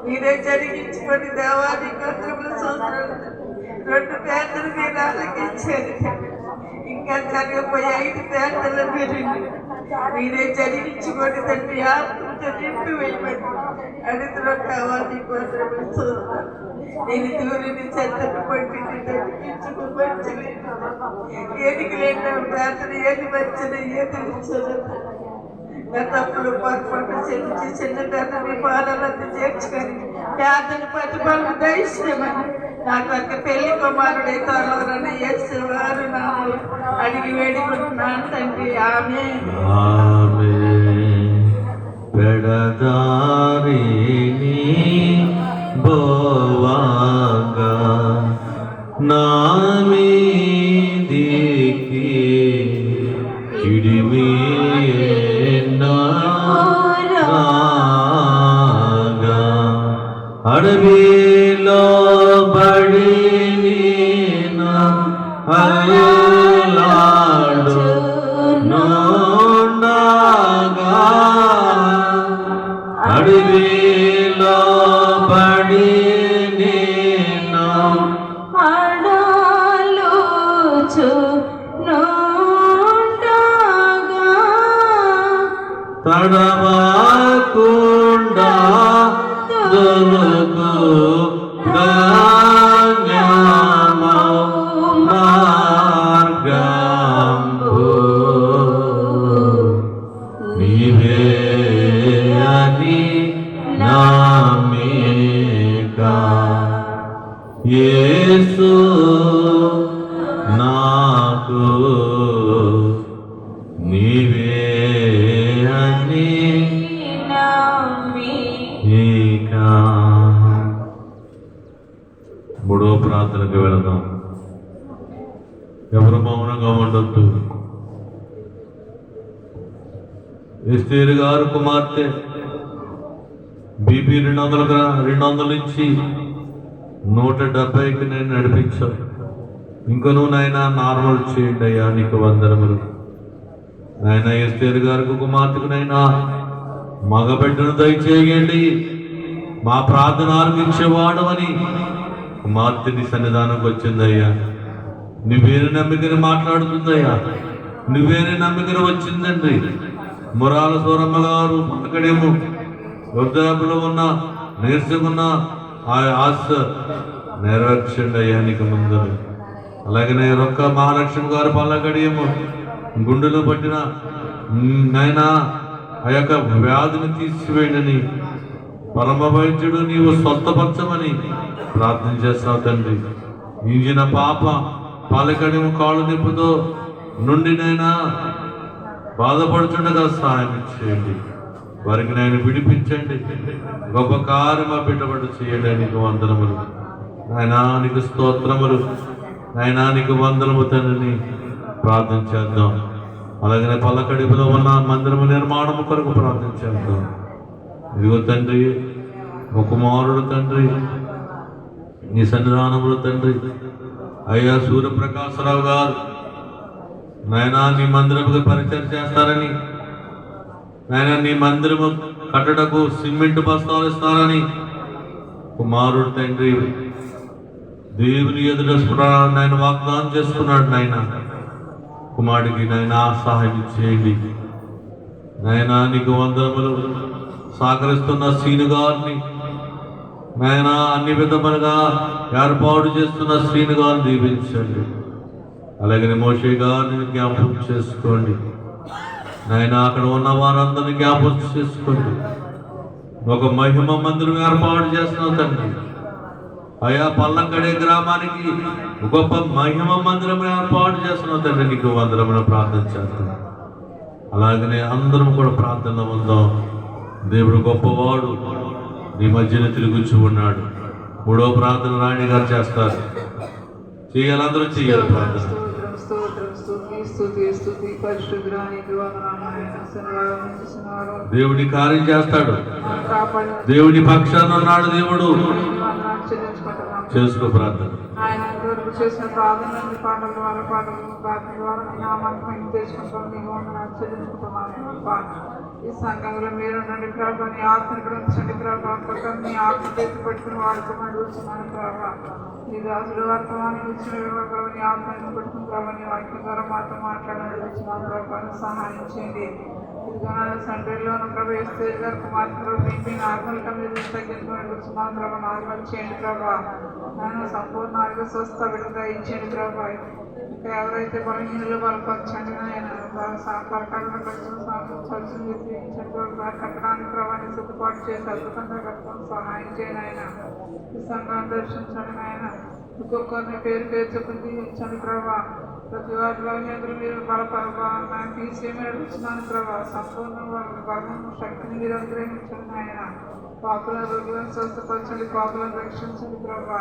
మీరే జరిగించుకొని దేవాది కొంచెం సూత్రాలు 2 పేదలు మీరు ఆలకించారు. ఇంకా జరగబోయే 5 పేదలు మీరే జరిగించుకొని తండ్రి ఆత్మతో నింపి వేయబడి అడిగిలో కావాలి కొంచెం సూత్రాలు. నేను దూరిని చెత్తను పట్టింది తగ్గించుకోవచ్చలేదు. ఏదికి లేని ప్రార్థన ఏది వచ్చిన ఏది నా తప్పులు పొరపాటు చెల్లించి చిన్న మీ పాలనంతా చేర్చుకొని పేదను ప్రతిఫలం దయచేయమని నాకు ఒక పెళ్లి కుమారుడే త్వరలోనే చేసేవారు నాకు అడిగి వేడుకుంటున్నాను తండ్రి. ఆమె పెడదారిని బోవాగా నా మీదికి కిడిమి అడవిలో బడి అల్లాడు నోండగా అడవిలో బడి అడలుచు నోండగా తడవకుండా దొరుకు మార్గంబు నీవే అని నమ్మిక యేసు నాకు నీవే అని మూడో ప్రార్థనకు వెళదాం. ఎవరు మౌనంగా ఉండొద్దు. ఎస్తేరు గారు కుమార్తె బీపీ 200 నుంచి 170కి నేను నడిపించాను. ఇంక నువ్వు నాయన నార్మల్ చేయండి అయ్యా, నీకు వందనములు నాయన. ఎస్తేరు గారికి కుమార్తెకు నైనా మగబిడ్డను దయచేయండి, మా ప్రార్థన ఆలకించేవాడు అని కుమార్తెని సన్నిధానంకి వచ్చిందయ్యా. నువ్వేరే నమ్మికని మాట్లాడుతుందయ్యా, నువ్వేరే నమ్మికని వచ్చిందండి. మురాల సూరమ్మ గారు అక్కడేమో వృద్ధాపులో ఉన్న నీరసంగా ఆ ఆశ నెరవేర్చండి అయ్యా నీకు ముందు. అలాగనే రొక్క మహాలక్ష్మి గారు పల్లకడేమో గుండెలో పట్టిన నాయన ఆ యొక్క వ్యాధిని తీసివేయడని పరమ వైద్యుడు నీవు స్వస్థపరచమని ప్రార్థన చేస్తావు తండ్రి. ఇంజిన పాప పాలకడేమో కాళ్ళు నిప్పుతో నుండినైనా బాధపడుచుండగా సహాయం చేయండి, వారికి నేను విడిపించండి. గొప్ప కార్యం మా బిడ్డబడి చేయండి. నీకు వందనములు నాయనా, నీకు స్తోత్రములు నాయనా, నీకు వందనము తండ్రిని ప్రార్థన చేద్దాం. అలాగనే పల్లకడిపులో ఉన్న మందిరము నిర్మాణము కొరకు ప్రార్థన చేద్దాం. ఇదిగో తండ్రి, ఒక కుమారుడు తండ్రి నీ సన్నిధానములు తండ్రి అయ్యా సూర్యప్రకాశరావు గారు నాయనా నీ మందిరముకు పరిచయం చేస్తారని, నాయన నీ మందిరము కట్టడకు సిమెంట్ బస్తాలు ఇస్తారని కుమారుడు తండ్రి దేవుని ఎదుట నాయన వాగ్దానం చేసుకున్నాడు. నాయన కుమారుడికి నాయన సహాయం చేయండి నాయన. నీకు వందనములు. సహకరిస్తున్న శ్రీను గారిని నాయన అన్ని విధములుగా ఏర్పాటు చేస్తున్న శ్రీను గారిని దీవించండి. అలాగే మోషే గారిని జ్ఞాపకం చేసుకోండి నాయన. అక్కడ ఉన్న వారందరినీ జ్ఞాపకం చేసుకోండి. ఒక మహిమ మందిరం ఏర్పాటు చేస్తున్నావు తండ్రి అయ్యా. పల్లంకడే గ్రామానికి గొప్ప మహిమ మందిరం ఏర్పాటు చేస్తున్నావు తండ్రి. నీకు వందరమున ప్రార్థన చేస్తాను. అలాగనే అందరం కూడా ప్రార్థనలో ఉందాం. దేవుడు గొప్పవాడు, నీ మధ్యన తిరుగుచూ ఉన్నాడు. మూడో ప్రార్థన రాణి గారు చేస్తారు. చేయాలి, అందరూ చేయాలి ప్రార్థన. దేవుడి కార్యం చేస్తాడు. దేవుడి పక్షాన ఉన్నాడు దేవుడు. చేసుకో ప్రార్థన. ఆయన వరకు చేసిన ప్రార్థన పాటల ద్వారా ప్రార్థన ద్వారా నామాన్ని తెలుసుకుంటాం. మీకు చెల్లించుకుంటున్నాను. ఈ సంఘంలో మీరు నుండి ప్రభాని ఆత్మ ఉంచండి ప్రభావ. ప్రక్కన నీ ఆత్మ ఎత్తి పెట్టుకుని వాడుకోమని అడుగుతున్నాను ప్రభావ. నీ దాసుడు వర్తమానం ఇచ్చిన ప్రభావ నీ ఆత్మ ఎత్తి పెట్టుకుని ప్రభావ నీ వాక్యం ద్వారా మాతో మాట్లాడమని అడుగుతున్నాను ప్రభావం సహాయం చేయండి. ఇదిగో నా సండ్రిలోను ప్రభావ ఎస్తేర్ గారు కుమార్తె బీపీ నార్మల్గా మీరు తగ్గించుకుని అడుగుతున్నాను ప్రభావ. నార్మల్ చేయండి ప్రభావ. నేను సంపూర్ణ ఆరోగ్య స్వస్థ విడుదల ఇచ్చేయండి ప్రభావ. ఇంకా ఎవరైతే బలహీనలు బలపరచండి నాయన కట్టడానికి ప్రభావాన్ని సిద్ధపాటు చేసి అద్భుతంగా కట్టుకొని సహాయం చేయండి ఆయన. ఈ సంఘాన్ని దర్శించండి నాయన. ఒక్కొక్కరిని పేరు పేరు చెప్పి దీవించండి ప్రభా. ప్రతి వారి బలహీనతలు మీరు బలపరబాలను తీసేమని అడుగుతున్నాను ప్రభా. సంపూర్ణ బలము శక్తిని మీరు అనుగ్రహించండి ఆయన. పాపులను రోగులను స్వస్థపరచండి, పాపులను రక్షించండి ప్రభా.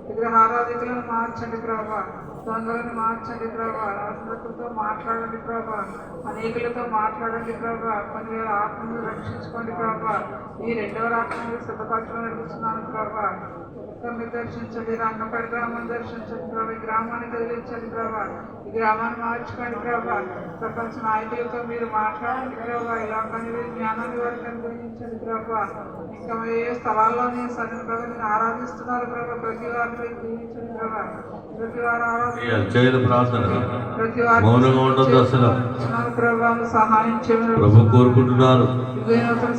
విగ్రహారాధికులను మార్చండి ప్రభా. దొంగలను మార్చండి ప్రభా. అందరితో మాట్లాడండి ప్రభా. అనేకులతో మాట్లాడండి ప్రభా. కొన్ని వేల ఆత్మను రక్షించుకోండి ప్రభా. ఈ రెండవ రాత్రి సిద్ధపరచమని అడుగుతున్నాను ప్రభా. ఒక్కరిని దర్శించండి, రంగపేట గ్రామాన్ని దర్శించండి ప్రభా. ఈ గ్రామాన్ని కదిలించండి ప్రభా. ఈ గ్రామాన్ని మార్చుకోండి ప్రభా. ప్రపంచ నాయకులతో మీరు మాట్లాడండి ప్రభా. ఈ లోకాన్ని జ్ఞానాన్ని వారికి అనుగ్రహించండి ప్రభా. ఇంకా ఏ స్థలాల్లోనే సరైన ప్రభాని ఆరాధిస్తున్నారు ప్రభా. ప్రతి వారిని మీరు దీవించండి ప్రభా. ప్రతి వారు ప్రభావం సహాయం చేయమని ప్రభు కోరుకుంటున్నారు.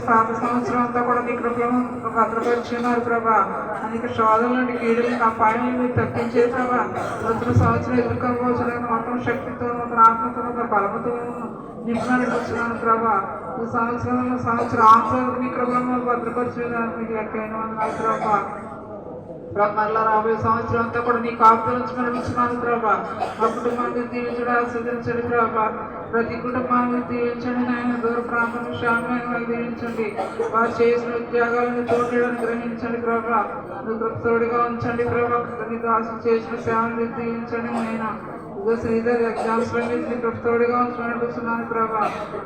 పాత సంవత్సరం అంతా కూడా మీ కృపలను భద్రపరిచున్నారు ప్రభా. అనేక శోధన నుండి కీడులు అపాయాలను మీరు తప్పించేది ప్రభా. నూతన సంవత్సరం ఎదుర్కోవచ్చు మొత్తం శక్తితో నూతన ఆత్మతో బలముతో నిపుణులకు వచ్చినాను ప్రభా. ఈ సంవత్సరం ఆంధ్ర మీ కృపలను భద్రపరిచేదానికి మీకు ఎక్కడైనా వందనాలు ప్రభా. మరలా రాబోయే సంవత్సరం అంతా కూడా నీ కాపుదల నుంచి మనం ఇచ్చినాను ప్రభా. మా కుటుంబాన్ని దీవించడం ఆస్వాదించండి ప్రభా. ప్రతి కుటుంబాన్ని దీవించండి నాయన. దూర ప్రాంతం విషయాన్ని వాళ్ళు దీవించండి. వారు చేసిన ఉద్యోగాలను తోడడానికి గ్రహించండి ప్రభా. నువ్వు తోడుగా ఉంచండి ప్రభా. నీ దాసు చేసిన సేవలు దీవించండి నాయన. శ్రీధర్ ఎగ్జామ్స్ లో మీరు తోడుగా ఉంచుకున్నాను ప్రభా.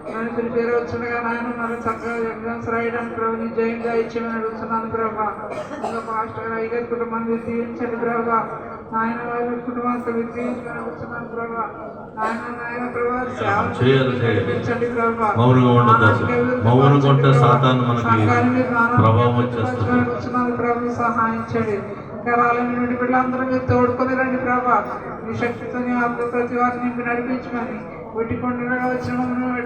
నేను ప్రిపేర్ వచ్చుండగా నాయన మరి చక్కగా ఎగ్జామ్స్ రాయడానికి ప్రభు నీ జయంగా ఇచ్చేమని అడుగుతున్నాను ప్రభా. ఇంకా పాస్టర్ అయ్యగారి కుటుంబాన్ని దీవించండి ప్రభా. నాయన వారి కుటుంబానికి దీవించమని అడుగుతున్నాను ప్రభా. నాయన ప్రభా సేవించండి ప్రభా. అడుగుతున్నాను ప్రభు సహాయించండి. కళాలని నుండి బిడ్డలందరూ మీరు తోడుకొని రండి ప్రభా. మీ శక్తితో ప్రతి వారిని నింపి నడిపించమని ఒట్టికొండగా వచ్చిన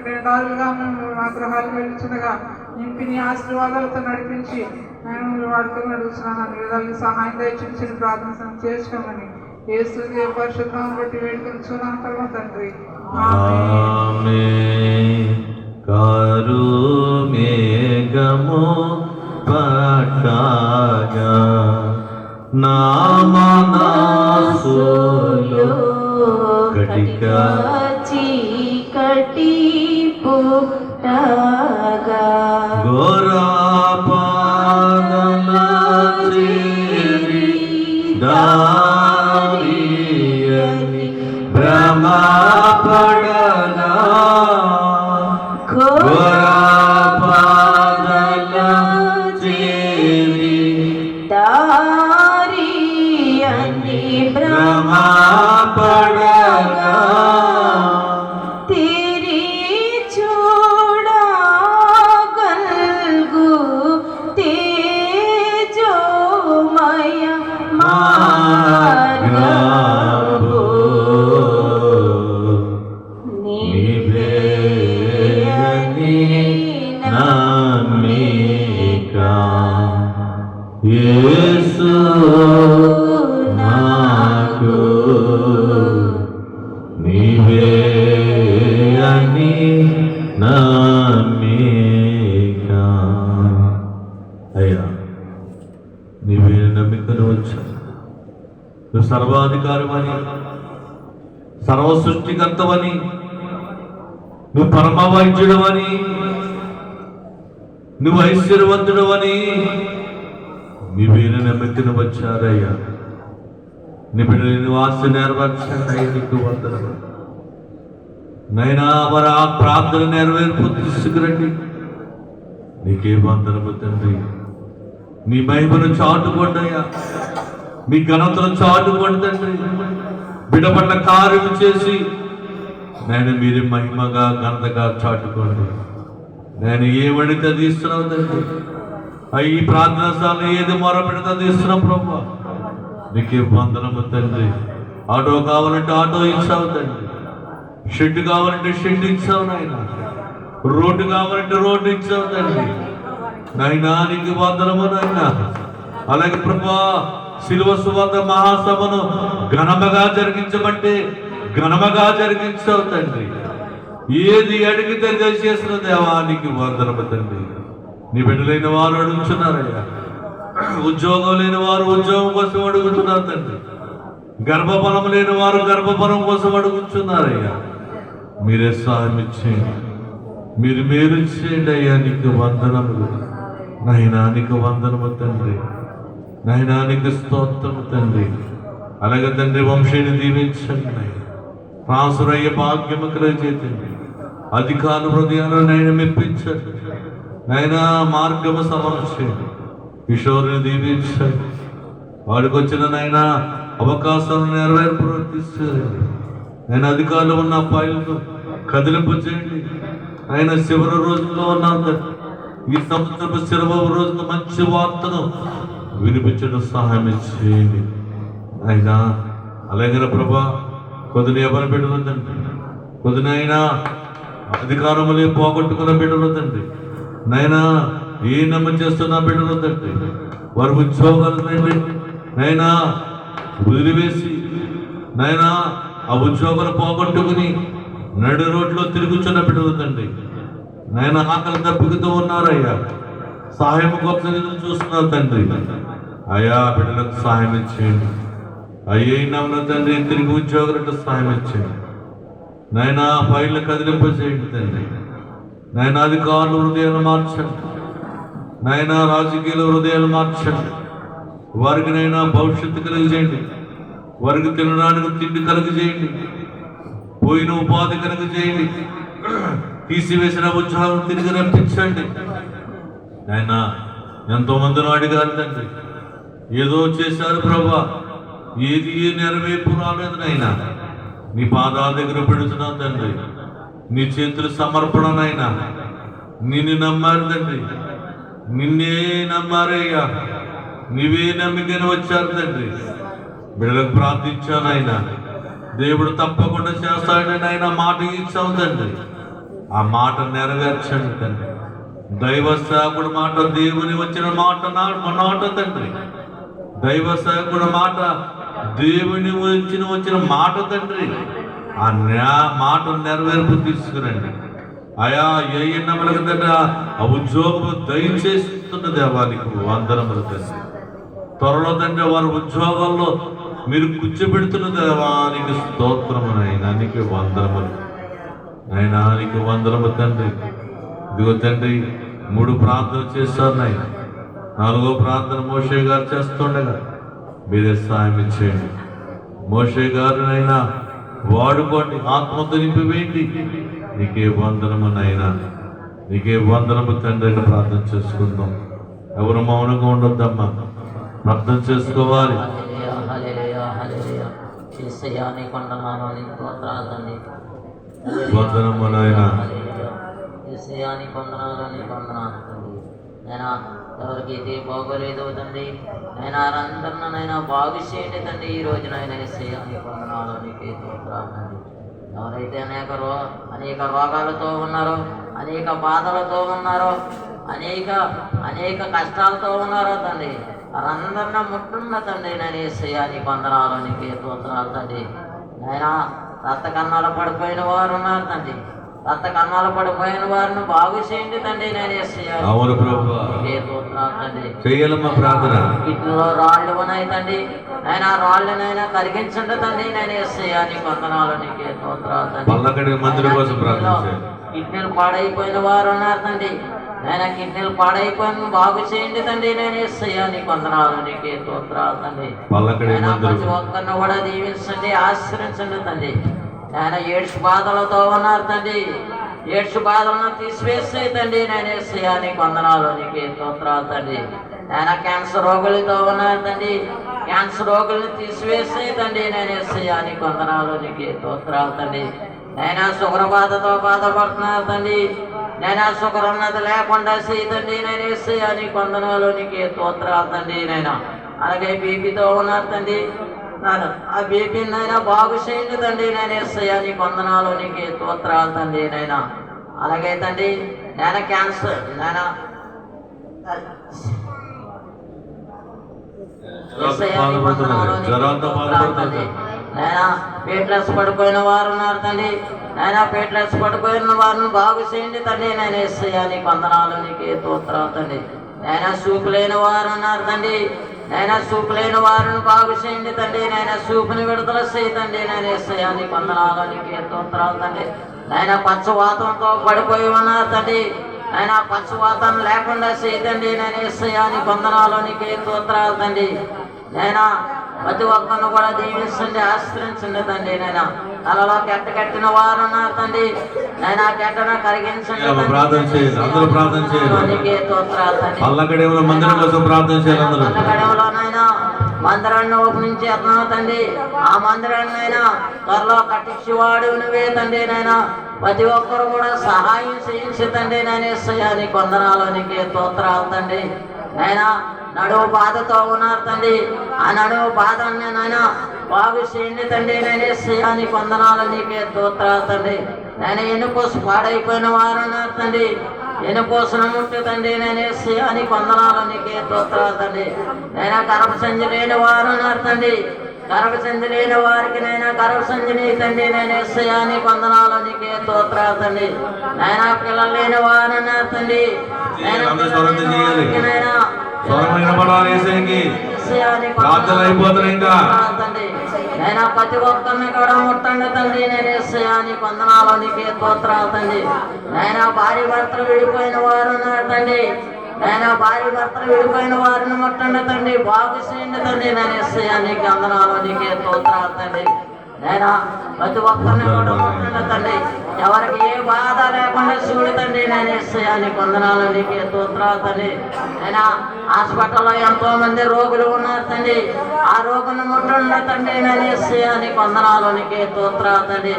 రెండాలుగా మేము మా గృహాలు వెళ్ళించగా నింపి నీ ఆశీర్వాదాలతో నడిపించి నేను వాడుకొని నడుస్తున్నాను. అన్ని విధాలు సహాయం దయచించి ప్రార్థన చేసుకోమని యేసు పరిశుద్ధం బట్టి వేడుకొనిచున్నాను ప్రభా తండ్రి. నా మనసులో కటిక చీకటి పుట్టగా గోరా పాదల చేరి దారియని భ్రమపడగా గోరా పాదల చేరి భ్రమపడగా तेरी చూడగల్గు తేజోమయ మార్గము నీవే అని నమ్మిక యేసు నాకు నీవే అని నమ్మిక. అయ్యా నీవే నమ్మికను వచ్చాను. నువ్వు సర్వాధికారమని, సర్వ సృష్టికర్తవని, నువ్వు పరమ వైద్యుడవని, నువ్వు ఐశ్వర్యవంతుడవని నీవే నమ్మికను వచ్చారయ్యా. నీ బిడ్డలు ఆశ నెరవేర్చండి. నీకు వందనము నైనా వారు ఆ ప్రార్థన నెరవేర్పు తీసుకురండి. నీకే వందనము తండ్రి. నీ మహిమను చాటుకోండయ్యా. మీ ఘనతను చాటుకోండి తండ్రి. బిడ్డ పట్ల కార్యం చేసి నేను మీరే మహిమగా ఘనతగా చాటుకోండి. నేను ఏమడితే తీస్తున్నావు తండ్రి. ఈ ప్రార్థన స్థానం ఏది మొరపెడతా తీస్తున్నా ప్రభా, నీకే వందనము తండ్రి. ఆటో కావాలంటే ఆటో ఇచ్చావు తండ్రి, షెడ్ కావాలంటే షెడ్ ఇచ్చావు నాయన, రోడ్డు కావాలంటే రోడ్డు ఇచ్చావు తండ్రి. నాయనా నీకు వందనము నాయన. అలాగే ప్రభా, శిలువ సువార్త మహాసభను ఘనముగా జరిగించమంటే ఘనముగా జరిగించావు తండ్రి. ఏది అడిగితే చేసిన దేవానికి వందనము తండ్రి. నీ బిడ్డలైన వారు అడుగుతున్నారయ్యా, ఉద్యోగం లేని వారు ఉద్యోగం కోసం అడుగుతున్నారు తండ్రి, గర్భఫలం లేని వారు గర్భఫలం కోసం అడుగుతున్నారయ్యా. మీరే సహాయం ఇచ్చేయండి, మీరు మేలు చేయండి అయ్యా. నీకు వందనములు నాయనా, నీకు వందనము తండ్రి. నాయనా నీకు స్తోత్రము తండ్రి. అలాగే తండ్రి వంశీని దీవించండి నాయన, ట్రాన్స్ఫర్ అయ్యే భాగ్యము కలిగజేయండి, అధికారుల హృదయాలను నాయన మెప్పించండి నాయన, మార్గము సమర్చేయండి. కిషోర్ని దీవించండి, వాడికి వచ్చిన నాయన అవకాశాలను నెరవేర్పు ప్రవర్తిస్తుంది. నేను అధికారులు ఉన్న అబ్బాయిలను కదిలింపు చేయండి. ఆయన చివరి రోజుల్లో ఉన్నాను, ఈ సంవత్సరపు చివరి రోజున మంచి వార్తను వినిపించడం సహాయం చేయండి అయినా. అలాగే ప్రభా, కొద్దిని ఎవరి బిడ్డలు తండ్రి, కొద్దినైనా అధికారములే పోగొట్టుకున్న బిడ్డలు తండ్రి, నైనా ఏ నమ్మ చేస్తున్న బిడ్డలు తండ్రి, వారి ఉద్యోగాలు నైనా వదిలివేసి నైనా ఆ ఉద్యోగాలు పోగొట్టుకుని నడి రోడ్లో తిరుగుచున్న బిడ్డలు తండ్రి, నైనా ఆకలి తప్పుకుతూ ఉన్నారయ్యా. సహాయం కోసం ఎదురు చూస్తున్నారు తండ్రి. అయ్యా బిడ్డలకు సహాయం ఇచ్చేయండి అయ్యా. తండ్రి తిరిగి ఉద్యోగులకు సహాయం ఇచ్చేయండి నైనా. ఫైళ్ళు కదిలింపు చేయండి తండ్రి. నైనా అధికారుల హృదయాలు మార్చండి నైనా, రాజకీయాల హృదయాలు మార్చండి. వారికి నైనా భవిష్యత్తు కలిగజేయండి, వారికి తినడానికి తిండి కలిగజేయండి, పోయిన ఉపాధి కలిగజేయండి, తీసివేసిన ఉద్యోగం తిరిగి రప్పించండి నాయనా. ఎంతో మందిని అడిగారు తండ్రి, ఏదో చేశారు ప్రభా, ఏది నెరవేర్పు రాలేదు నైనా. నీ పాదాల దగ్గర పెడుతున్నాను తండ్రి, నీ చేతులు సమర్పణనైనా. నిన్ను నమ్మారు తండ్రి, నిన్నే నమ్మారయ్యా, నీవే నమ్మికని వచ్చారు తండ్రి. బిడ్డలకు ప్రార్థించాను ఆయన, దేవుడు తప్పకుండా చేస్తాడని ఆయన మాట ఇచ్చావు తండ్రి. ఆ మాట నెరవేర్చండి తండ్రి. దైవ సేవకుడు మాట దేవుని వచ్చిన మాట నాట తండ్రి, దైవ సేవకుడు మాట దేవుని వచ్చిన మాట తండ్రి. ఆ మాట నెరవేర్పు తీసుకురండి అయా. ఏ నమ్మలకు తండ్రి ఆ ఉద్యోగము దయచేస్తున్న దేవానికి వందనములు తండ్రి. త్వరలో తండ్రి వారి ఉద్యోగాల్లో మీరు కూర్చోబెడుతున్న దేవానికి స్తోత్రమునైనా, నీకు వందనములు అయినా, నీకు వందనము తండ్రి. ఇదిగో తండ్రి 3 ప్రార్థనలు చేశారు నాయన, 4వ ప్రార్థన మోషే గారు చేస్తుండగా మీరే సాయం ఇచ్చేయండి. మోషే గారినైనా వాడుకోండి, ఆత్మతో నింపివేయండి. నీకే వందనమునైనా, నీకే వందనము తండ్రి అని ప్రార్థన చేసుకుందాం. ఎవరు మౌనంగా ఉండొద్దమ్మా, ప్రార్థన చేసుకోవాలి. వందనమునైనా నైనా ఎవరికైతే బాగోలేదు తండ్రి, నైనా అందరినైనా బాగు చేయండి తండ్రి. ఈ రోజునైనా ఏసయ్యాని వందనాలు, నీకే స్తోత్రాలు తండ్రి. ఎవరైతే అనేక రోగాలతో ఉన్నారో, అనేక బాధలతో ఉన్నారో, అనేక కష్టాలతో ఉన్నారో తండ్రి, వారందరినీ ముట్టున్న తండ్రి నేను ఏసయ్యాని వందనాలు, నీకే స్తోత్రాలు తండ్రి. నైనా రక్త కన్నాలు పడిపోయిన వారు ఉన్నారు తండ్రి, రక్త కన్నాలు పడిపోయిన వారిని బాగు చేయండి తండ్రి. నేను కిడ్నీలో రాళ్ళు ఉన్నాయి తండ్రి, నైనా రాళ్ళనైనా కరిగించండి తండ్రి. నేను ఏసయ్యాని వందనాలు, నీకే స్తోత్రాలు తండ్రి. కిడ్నీలు పాడైపోయిన వారు ఉన్నారు తండ్రి, నైనా కిడ్నీలు పాడైపోయిన బాగు చేయండి తండ్రి. నేను ఏసయ్యాని వందనాలు, నీకే స్తోత్రాలు తండ్రి. ప్రతి ఒక్కరిని కూడా దీవించండి, ఆశ్రయించండి తండ్రి. ఆయన 7 బాధలతో ఉన్నారు తండ్రి, 7 బాధలను తీసివేసే తండ్రి. నేను ఏసయ్యాని వందనాలు, నీకే స్తోత్రాలు తండ్రి. ఆయన క్యాన్సర్ రోగులతో ఉన్నారు తండ్రి, క్యాన్సర్ రోగులను తీసివేసే తండ్రి. నేను ఏసయ్యాని వందనాలు, నీకే స్తోత్రాలు తండ్రి. ఆయన షుగర్ బాధతో బాధపడుతున్నారు తండ్రి, నైనా సుఖరున్నది లేకుండా చేయదండి నేను ఏసయ్యా నీ వందనాలు నీకే స్తోత్రాలు తండ్రి నైనా. అలాగే బీపీతో ఉన్నారు తండ్రి, ఆ బీపీని నైనా బాగు చేయండి తండ్రి నేను ఏసయ్యా నీ వందనాలు నీకే స్తోత్రాలు తండ్రి నైనా. అలాగే తండ్రి నేను క్యాన్సర్ నైనా నైనా పేట్లెస్ పడిపోయిన వారు ఉన్నారు తండ్రి, నైనా పేట్లెస్ పడిపోయిన వారిని బాగు చేయండి తండ్రి నేను ఏసయ్యా నీ వందనాలు నీకే స్తోత్రాలు తండ్రి. నైనా సూపు లేని వారు ఉన్నారు తండ్రి, నైనా సూపు లేని వారిని బాగు చేయండి తండ్రి, నైనా సూపుని విడుదల చేయతండి నేను ఏసయ్యా నీ వందనాలు నీకే స్తోత్రాలు తండ్రి. నైనా పచ్చవాతంతో పడిపోయి ఉన్నారు తండ్రి, నైనా పచ్చవాతం లేకుండా చేయతండి నేను ఏసయ్యా నీ వందనాలు నీకే స్తోత్రాలు తండ్రి. నైనా ప్రతి ఒక్కరిని కూడా దీవించండి, ఆశ్రయించండి తండ్రి. నైనా అలా కట్టిన వారు ఉన్నారు తండ్రి, నైనా కట్టను కరిగించండి నీకే స్తోత్రాలు తండ్రి. పల్లకడేములో నైనా మందిరాన్ని ఓపెనింగ్ చేస్తున్నావు తండ్రి, ఆ మందిరాన్ని అయినా త్వరలో కట్టించేవాడు నువ్వే తండ్రి. నైనా ప్రతి ఒక్కరు కూడా సహాయం చేయించి తండ్రి నేను ఏసయ్యా నీ వందనాలు నీకే స్తోత్రాలు తండ్రి. నైనా నడువు బాధతో ఉన్నారు తండ్రి, ఆ నడువు బాధని నైనా బాగు చేయండి తండ్రి నేను ఏసయ్యా నీ వందనాలు నీకే స్తోత్రాలు తండ్రి. నేను ఎన్నుకోసు పాడైపోయిన వారు ఉన్నారు తండ్రి, ఎన్నుకోసిన ముట్టు తండ్రి నేను ఏసయ్యా నీ వందనాలు నీకే స్తోత్రాలు తండ్రి. నైనా గర్భసంధి లేని వారు ఉన్నారు తండ్రి, గర్భసంధి లేని వారికి నైనా గర్భసంధిని తండ్రి నేను ఏసయ్యా నీ వందనాలు నీకే స్తోత్రాలు తండ్రి. నైనా పిల్లలు లేని వారు ఉన్నారు తండ్రి, నైనా నైనా ప్రతి ఒక్కరిని కూడా ముట్టండి తండ్రి నేను ఏసయ్యా నీ వందనాలు నీకే స్తోత్రాలు తండ్రి. నైనా భార్య భర్తలు విడిపోయిన వారు ఉన్నారు తండ్రి, నైనా భార్య భర్తలు విడిపోయిన వారిని ముట్టండి తండ్రి, బాగు చేయండి తండ్రి నేను ఏసయ్యా నీకు వందనాలు నీకే స్తోత్రాలు తండ్రి. నైనా ప్రతి ఒక్కరిని కూడా ముట్టండి తండ్రి, ఎవరికి ఏ బాధ లేకుండా చూడు తండ్రి నేను ఏసయ్యా నీకు వందనాలు నీకే స్తోత్రాలు తండ్రి. నైనా హాస్పిటల్లో ఎంతో మంది రోగులు ఉన్నారు తండ్రి, ఆ రోగులను ముట్టండి తండ్రి నేను ఏసయ్యా నీకు వందనాలు నీకే స్తోత్రాలు తండ్రి.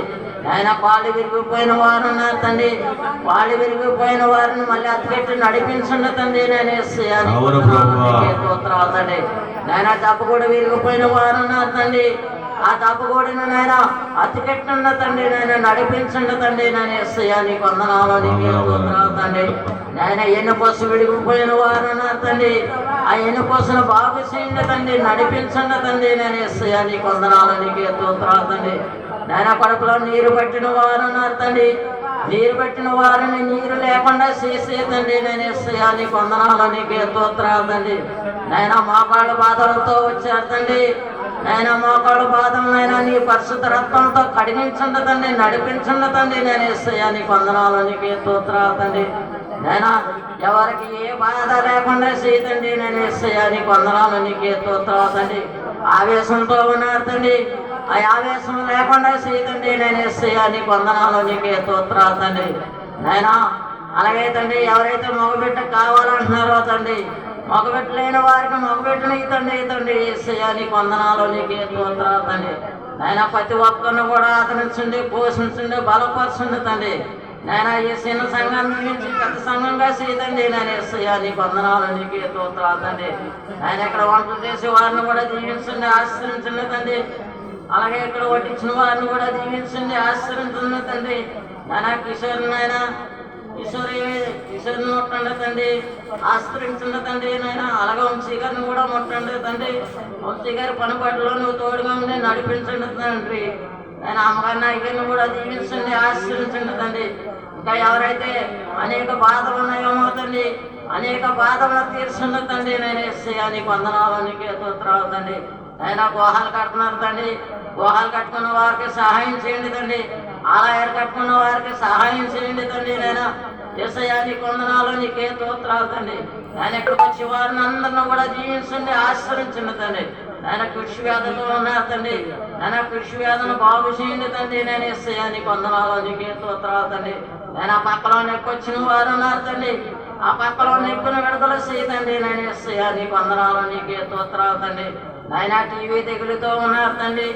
ఆయన కాళ్ళు విరిగిపోయిన వారు ఉన్నారు తండ్రి, కాళ్ళు విరిగిపోయిన వారిని మళ్ళీ అతికెట్టి నడిపించండి తండ్రి నేను ఏసయ్యా నీకే స్తోత్రాలు తండ్రి. నాయన తప్పకూడా విరిగిపోయిన వారు ఉన్నారు తండ్రి, ఆ తప్పకూడిన నాయన అతికెట్టండి తండ్రి నాయన నడిపించండి తండ్రి నేను ఏసయ్యా నీకు వందనాలు నీకే స్తోత్రాలు తండ్రి. నాయన ఎన్నుకోసు విడిగిపోయిన వారు ఉన్నారు తండ్రి, ఆ ఎన్నుకోసను బాగు చేయండి తండ్రి, నడిపించండి తండ్రి నేను ఏసయ్యా నీకు వందనాలు నీకే స్తోత్రాలు తండ్రి. నాయన కడుపులో నీరు పట్టిన వారు ఉన్నారు తండ్రి, నీరు పెట్టిన వారిని నీరు లేకుండా చేసే తండ్రి నేను ఏసయ్యా నీకు వందనాలు నీకే స్తోత్రాలు తండ్రి. నాయన మోకాళ్ళ బాధలతో వచ్చారు తండ్రి, నాయన మోకాళ్ళ బాధలనైనా నీ పరిశుద్ధ రక్తంతో కడిగించండి తండ్రి, నడిపించండి తండ్రి నేను ఏసయ్యా నీకు వందనాలు నీకే స్తోత్రాలు తండ్రి. నాయన ఎవరికి ఏ బాధ లేకుండా చేయతండి నేను ఏసయ్యా నీకు వందనాలు నీకే స్తోత్రాలు తండ్రి. ఆవేశంతో ఉన్నారు తండ్రి, ఆ ఆవేశం లేకుండా చేయతండి నేను ఏసయ్యా నీకు వందనాలు నీకే స్తోత్రాలు తండ్రి. నాయన అలాగే తండ్రి ఎవరైతే మగబిడ్డ కావాలంటున్నారో తండ్రి, మగబిడ్డ లేని వారికి మగబిడ్డని తండ్రి ఏసయ్యా నీకు వందనాలు నీకే స్తోత్రాలు తండ్రి. నాయన ప్రతి ఒక్కరిని కూడా ఆదరించండి, పోషించండి, బలపరచండి తండ్రి. నాయన ఈ చిన్న సంఘాన్ని నుంచి పెద్ద సంఘంగా చేయదండి నేను ఏసయ్యా నీకు వందనాలు నీకే స్తోత్రాలు తండ్రి. ఆయన ఇక్కడ వంటలు చేసే వారిని కూడా దీవించండి, ఆశ్రయించండి తండ్రి. అలాగే ఇక్కడ వడ్డించిన వారిని కూడా దీవించండి, ఆశ్రయించండి తండ్రి. నాయన కిషోర్ని ముట్టండి తండ్రి, ఆశ్రయించండి తండ్రి. నాయన అలాగే వంశీ గారిని కూడా ముట్టండి తండ్రి, వంశీ గారి పనిపాటులో నువ్వు తోడుగా ఉండి నడిపించండి తండ్రి. నేను అమ్మగారి నాయకుని కూడా దీవించండి, ఆశ్రయించండి తండ్రి. ఇంకా ఎవరైతే అనేక బాధలు ఉన్నాయేమో తండ్రి, అనేక బాధలు తీర్చండి తండ్రి నేను ఏసయ్యా నీకు వందనాలు నీకే స్తోత్రాలు తండ్రి. ఆయన గుహాలు కట్టుకున్నారు తండ్రి, గుహాలు కట్టుకున్న వారికి సహాయం చేయండి తండ్రి, ఆలయాలు కట్టుకున్న వారికి సహాయం చేయండి తండ్రి. నేను ఏసయ్యా నీకు వందనాలు నీకే స్తోత్రాలు తండ్రి. ఆయన ఇక్కడికి వచ్చి వారిని అందరిని కూడా జీవించండి, ఆశ్రయించండి తండ్రి. ఆయన కృషి వ్యాధితో ఉన్నారు తండ్రి, ఆయన కృషి వ్యాధిని బాగు చేయండి తండ్రి నేను ఏసయ్యా నీకు వందనాలు నీకే స్తోత్రాలు తండ్రి. ఆయన పక్కలో నెక్కొచ్చిన వారు ఉన్నారు తండ్రి, ఆ పక్కలో నెక్కును విడుదల చేయతండి నేను ఏసయ్యా నీకు వందనాలు నీకే స్తోత్రాలు తండ్రి. నాయన టీవీ తెగులుతో ఉన్నారు తండ్రి,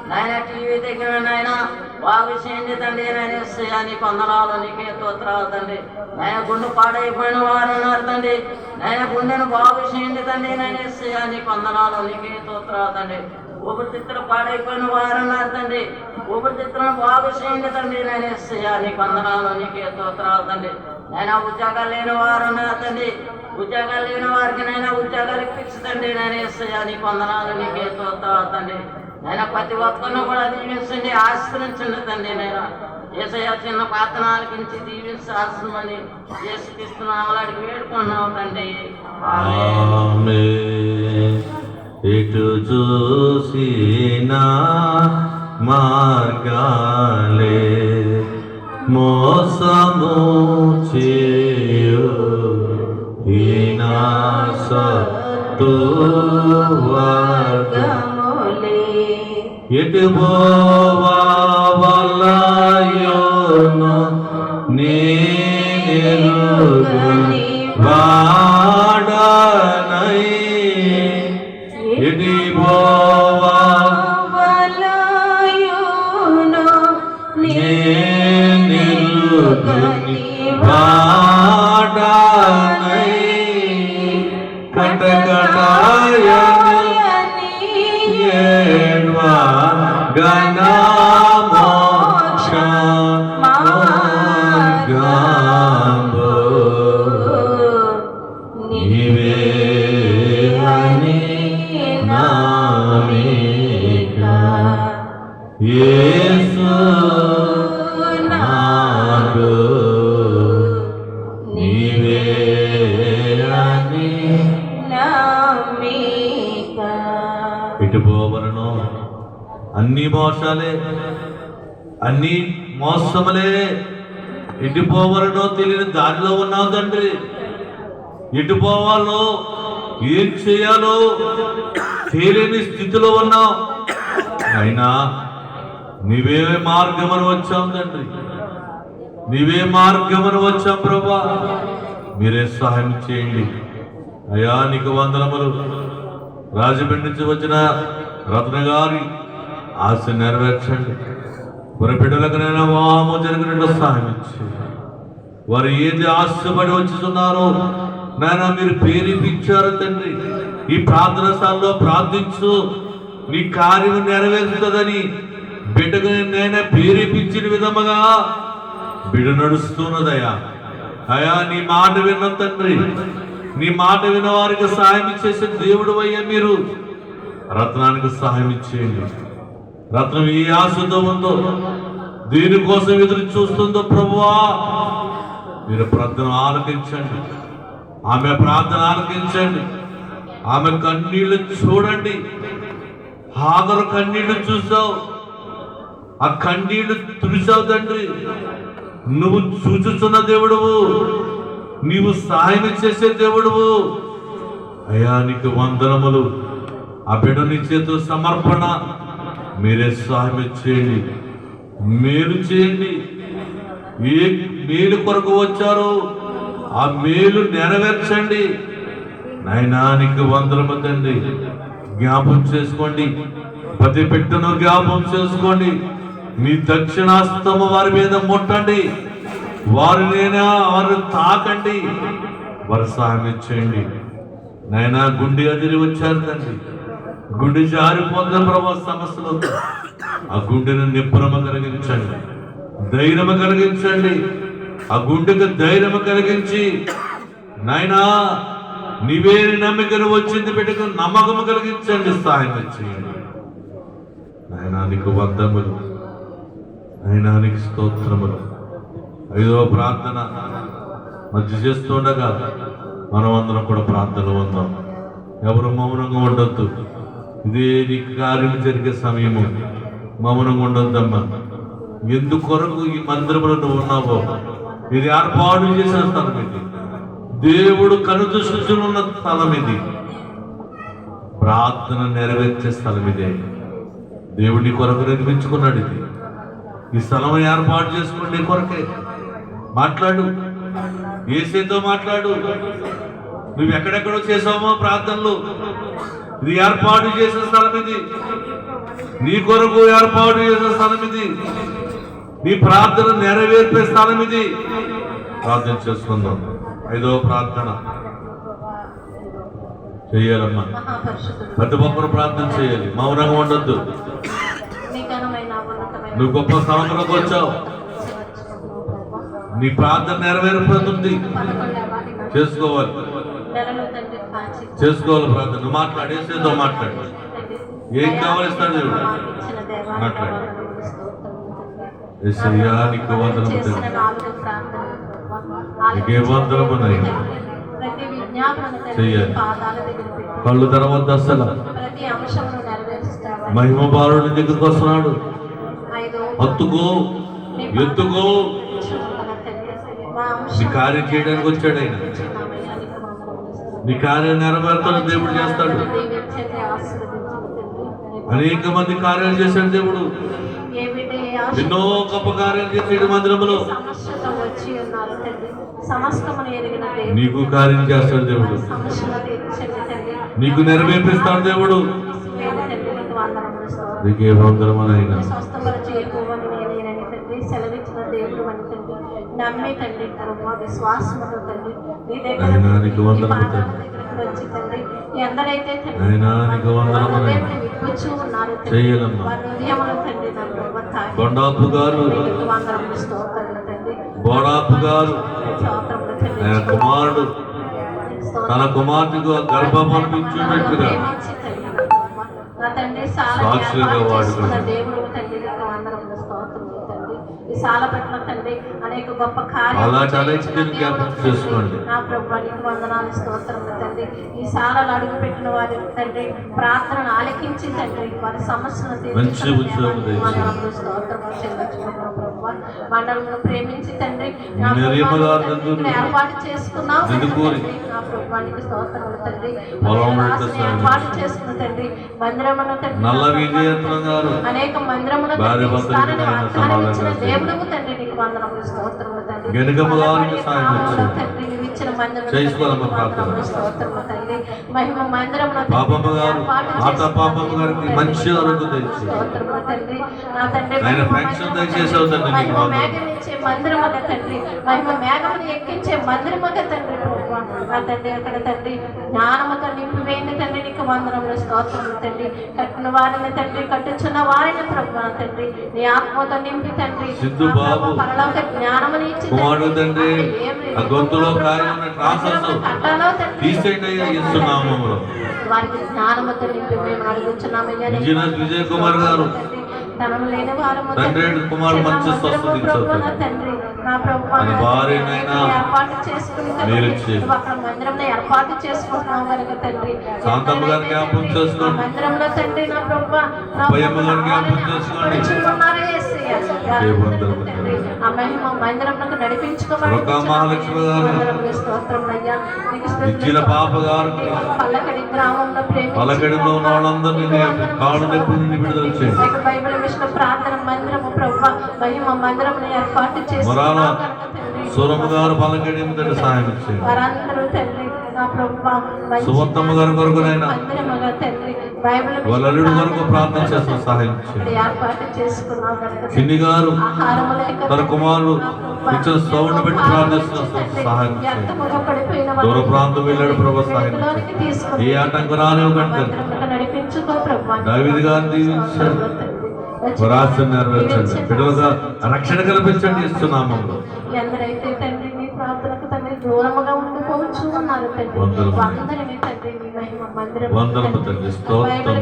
నాయన టీవీ తెగులు నాయన బాగు చేయండి తండ్రి. నేను ఎస్సయ్యా నీకు వందనాలు, నీకే స్తోత్రాలు తండ్రి. నేను గుండె పాడైపోయిన వారు ఉన్నారు తండ్రి, నేను గుండెను బాగు చేయండి తండ్రి. నేను ఎస్సయ్యా నీకు వందనాలు, నీకే స్తోత్రాలు తండ్రి. ఊపిరితిత్తులు పాడైపోయిన వారు ఉన్నారు తండ్రి, ఊపిరితిత్తులను బాగు చేయండి తండ్రి. నేను ఎస్సయ్యా నీకు వందనాలు, నీకే స్తోత్రాలు తండ్రి. నేను ఉద్యోగాలు లేని వారు ఉన్నారు తండ్రి, ఉద్యోగాలు లేని వారికి నైనా ఉద్యోగాలు ఇప్పించండి. నేను ఎస్సయ్యా నీకు వందనాలు, నీకే స్తోత్రాలు తండ్రి. నేను ప్రతి ఒక్కరిని కూడా దీవించండి, ఆశ్రయించండి తండ్రి. నేను ఏసయ్యా చిన్న ప్రార్థన ఆలకించి దీవించి ఆశ్రమని యేసుక్రీస్తునామములో అడిగి వేడుకున్నావు తండ్రి. ఆమేన్. ఎటు చూసినా మార్గాలే మోసము చేయు ఈ నా సత్తు వర్గములే. ఎటు పోవా వలయోను నేనెరుగని వాడనై. ఎటు పోవా నేనెరుగని వాడనై. కటకటాయని ఏడ్వా గణమోక్ష మార్గంబు నీవే అని నామిక. యేసు నాడు నీవే అని ఇటు పోవలను అన్ని మోసాలే, అన్ని మోసములే. ఎటు పోవలనో తెలియని దారిలో ఉన్నావు తండ్రి. ఎటు పోవాలో ఏం చేయాలో తెలియని స్థితిలో ఉన్నావు. అయినా నీవే మార్గమని వచ్చాం తండ్రి, నీవే మార్గమని వచ్చాం ప్రభా. మీరే సహాయం చేయండి అయ్యా. నీకు వందనములు. రాజమండ్రి నుంచి వచ్చిన రత్న గారి ఆశ నెరవేర్చండి. వారి బిడ్డలకునైనా వాము జరిగినట్టు సహాయం ఇచ్చి వారు ఏది ఆశపడి వచ్చుతున్నారో నాయన మీరు ప్రేరేపించారు తండ్రి. ఈ ప్రార్థన స్థానంలో ప్రార్థించు, నీ కార్యం నెరవేరుతుందని బిడ్డకు నేను ప్రేరేపించిన విధముగా బిడ్డ నడుస్తున్నదయ్యా. అయ్యా నీ మాట విన్న తండ్రి, నీ మాట విన్న వారికి సహాయం చేసే దేవుడు అయ్యా. మీరు రత్నానికి సహాయం ఇచ్చేయండి. రత్నం ఏ ఆశతో ఉందో, దీనికోసం ఎదురు చూస్తుందో ప్రభువా మీరు ప్రార్థన ఆలకించండి. ఆమె ప్రార్థన ఆలకించండి. ఆమె కన్నీళ్లు చూడండి. హాగరు కన్నీళ్లు చూసావు, ఆ కన్నీళ్లు తుడిచావు తండ్రి. నువ్వు చూచుచున్న దేవుడువు, నీవు సహాయం చేసే దేవుడువు అయ్యా. నీకు వందనములు. ఆ బిడ్డ నీ చేతుల సమర్పణ. మీరే సహాయం చేయండి, మేలు చేయండి. ఏ మేలు కొరకు వచ్చారో ఆ మేలు నెరవేర్చండి నాయనా. నీకు వందనము తండ్రి. జ్ఞాపం చేసుకోండి, ప్రతి బిడ్డను జ్ఞాపం చేసుకోండి. మీ దక్షిణాస్తము వారి మీద ముట్టండి, వారు తాకండి, వారు సహాయం చేయండి నాయనా. గుండె అదిరి వచ్చారు తండ్రి, గుండె జారిపోతున్న ప్రభావ సమస్యలు. ఆ గుండెను నిప్పురమ కలిగించండి, ధైర్యము కలిగించండి. ఆ గుండెకు ధైర్యము కలిగించి నాయనా నీవే నమ్మికను వచ్చింది బిడ్డకు నమ్మకము కలిగించండి, సహాయం చేయండి నాయనా. నీకు వందములు, నాయనా నీకు స్తోత్రములు. 5వ ప్రార్థన మధ్య చేస్తుండగా మనం అందరం కూడా ప్రార్థనలు ఉందాం. ఎవరు మౌనంగా ఉండొద్దు. ఇదే నీకు కార్యం జరిగే సమయము. మౌనంగా ఉండొద్దమ్మా. ఎందుకొరకు ఈ మందిరంలో నువ్వు ఉన్నావో, ఇది ఏర్పాటు చేసిన స్థలం ఇది. దేవుడు కనుదృష్టిలో స్థలం ఇది. ప్రార్థన నెరవేర్చే స్థలం ఇదే. దేవుడి కొరకు నిర్మించుకున్నాడు ఇది. ఈ స్థలం ఏర్పాటు చేసుకోండి కొరకే. మాట్లాడు, యేసుతో మాట్లాడు. నువ్వు ఎక్కడెక్కడో చేసావో ప్రార్థనలు. ఇది ఏర్పాటు చేసే స్థలం ఇది, నీ కొరకు ఏర్పాటు చేసే స్థలం ఇది. నీ ప్రార్థన నెరవేర్పే స్థలం ఇది. ప్రార్థన చేసుకుందాం. 5వ ప్రార్థన చెయ్యాలమ్మా. ప్రతి ఒక్కరు ప్రార్థన చేయాలి, మౌనంగా ఉండొద్దు. నువ్వు గొప్ప స్థలంలోకి వచ్చావు, నీ ప్రార్థన నెరవేరిపోతుంది. చేసుకోవాలి ప్రార్థన. నువ్వు మాట్లాడేసేదో మాట్లాడు. ఏం కావాలిస్తాడు దేవుడు? మాట్లాడు. ఏసయ్యా నీకు వందనము తండ్రి, నీకే వందనము నాయనా. చెయ్యాలి. కళ్ళు తెరవద్దు అసలు. మహిమ బాలుడి దగ్గరికి వస్తున్నాడు. హత్తుకో, ఎత్తుకో. నీ కార్యం చేయడానికి వచ్చాడు ఆయన. నీ కార్యం నెరవేర్తాడు దేవుడు, చేస్తాడు. అనేక మంది కార్యాలు చేశాడు దేవుడు. ఎన్నో గొప్ప కార్యాలు చేసాడు మందిరంలో. నీకు కార్యం చేస్తాడు దేవుడు, నీకు నెరవేర్పిస్తాడు దేవుడు. నీకే వందనమైనా సెలవిచ్చిన దేవుడు అని తండ్రి, నమ్మే తండ్రి, విశ్వాసముతో తండ్రి నీ అయినా నీకు వందనము తండ్రి. వచ్చి తండ్రి ఎందరైతే అయినా నీకు వందనము విప్పుచూ ఉన్నారు చెయ్యాలమ్మా. వారి హృదయములో తండ్రి నా ప్రభు తాకి బొండాపు గారు, వందనములు స్తోత్రములు తండ్రి. బోడాపు గారు స్తోత్రములు తండ్రి. ఆయన కుమారుడు తన కుమార్తెకు గర్భఫలం ఇచ్చినట్టుగా నా తండ్రి సాక్షులుగా వాడుకున్నాడు. దేవుడు తండ్రి వందనములు స్తోత్రములు తండ్రి. ఈ సాల పట్ల తండ్రి అనేక గొప్ప అలాంటి అలెక్షన్ జ్ఞాపకం చేసుకోండి. నా ప్రభు నీకు వందనాలు స్తోత్రములు తండ్రి. ఈ సాలలో అడుగు పెట్టిన వారి తండ్రి ప్రార్థనను ఆలకించి తండ్రి వారి సమస్యలను వందనములు స్తోత్రములు చెల్లించుకుంటున్నాం ప్రభు. మండలను ప్రేమించి తండ్రి నా ఏర్పాటు చేసుకున్నావు నా ప్రభు నీకు స్తోత్రములు తండ్రి. ఏర్పాటు చేసుకున్న తండ్రి మందిరమును అనేక మందిరమును దేవుడు తండ్రి నీకు వందనములు స్తోత్రములు తండ్రి. తండ్రి నువ్వు ఇచ్చిన మందిరములు స్తోత్రములు తండ్రి. మహిమ మందిరమును స్తోత్రములు తండ్రి. నా తండ్రి మహిమ మేఘమిచ్చే మందిరముగా తండ్రి, మహిమ మేఘమును ఎక్కించే మందిరముగా తండ్రి నా తండ్రి. అక్కడ తండ్రి జ్ఞానముతో నింపివేయండి తండ్రి నీకు వందనములు స్తోత్రములు తండ్రి. కట్టిన వారిని తండ్రి, కట్టుచున్న వారిని ప్రభు తండ్రి నీ ఆత్మతో నింపి తండ్రి పరలోక జ్ఞానముని ఇచ్చి తండ్రి వారికి జ్ఞానముతో నింపి మేము అడుగుచున్నామయ్యా. విజయ్ కుమార్ గారు ధనం లేని వారము తండ్రి నా ప్రభు ఏర్పాటు చేసుకుని అక్కడ మందిరంలో ఏర్పాటు చేసుకుంటున్నాం కనుక తండ్రి మందిరంలో తండ్రి నా ప్రభు ఆ మహిమ మందిరంలో నడిపించుకోవాలి. స్తోత్రం అయ్యా. పల్లకడి గ్రామంలో పలకడిలో ఉన్న వాళ్ళందరినీ విడుదల చేయండి. బైబిల్ మిషన్ ప్రార్థన మందిరము ప్రభు మహిమ మందిరమును ఏర్పాటు చేసుకున్నాం సూరమ్మ గారు పలకడి సహాయం ఇచ్చేయండి. వారందరూ తండ్రి నా ప్రభు సువత్తమ్మ గారి కొరకునైనా మందిరముగా తండ్రి బైబిల్ వాళ్ళ అల్లుడి కొరకు ప్రార్థన చేస్తున్న సహాయం ఇచ్చేయండి. ఏర్పాటు చేసుకున్నాం కనుక చిన్ని గారు తన కుమారుడు ఇచ్చిన సౌండ్ పెట్టి ప్రార్థిస్తున్న సహాయం ఇచ్చేయండి. దూర ప్రాంతం వెళ్ళాడు ప్రభు సహాయం ఇచ్చేయండి. ఏ ఆటంకం రానివ్వకండి. నడిపించుకో ప్రభు. దావీదు గారిని దీవించండి, రాష్ట్రం నెరవేర్చండి, బిడ్డలుగా రక్షణ కల్పించండి ఇస్తున్నాము. ఎందరైతే తండ్రి నీ ప్రార్థనకు తండ్రి దూరముగా ఉండిపోవచ్చు ఉన్నారు తండ్రి అందరినీ తండ్రి నీ మహిమ మందిరం వందనము తండ్రి స్తోత్రం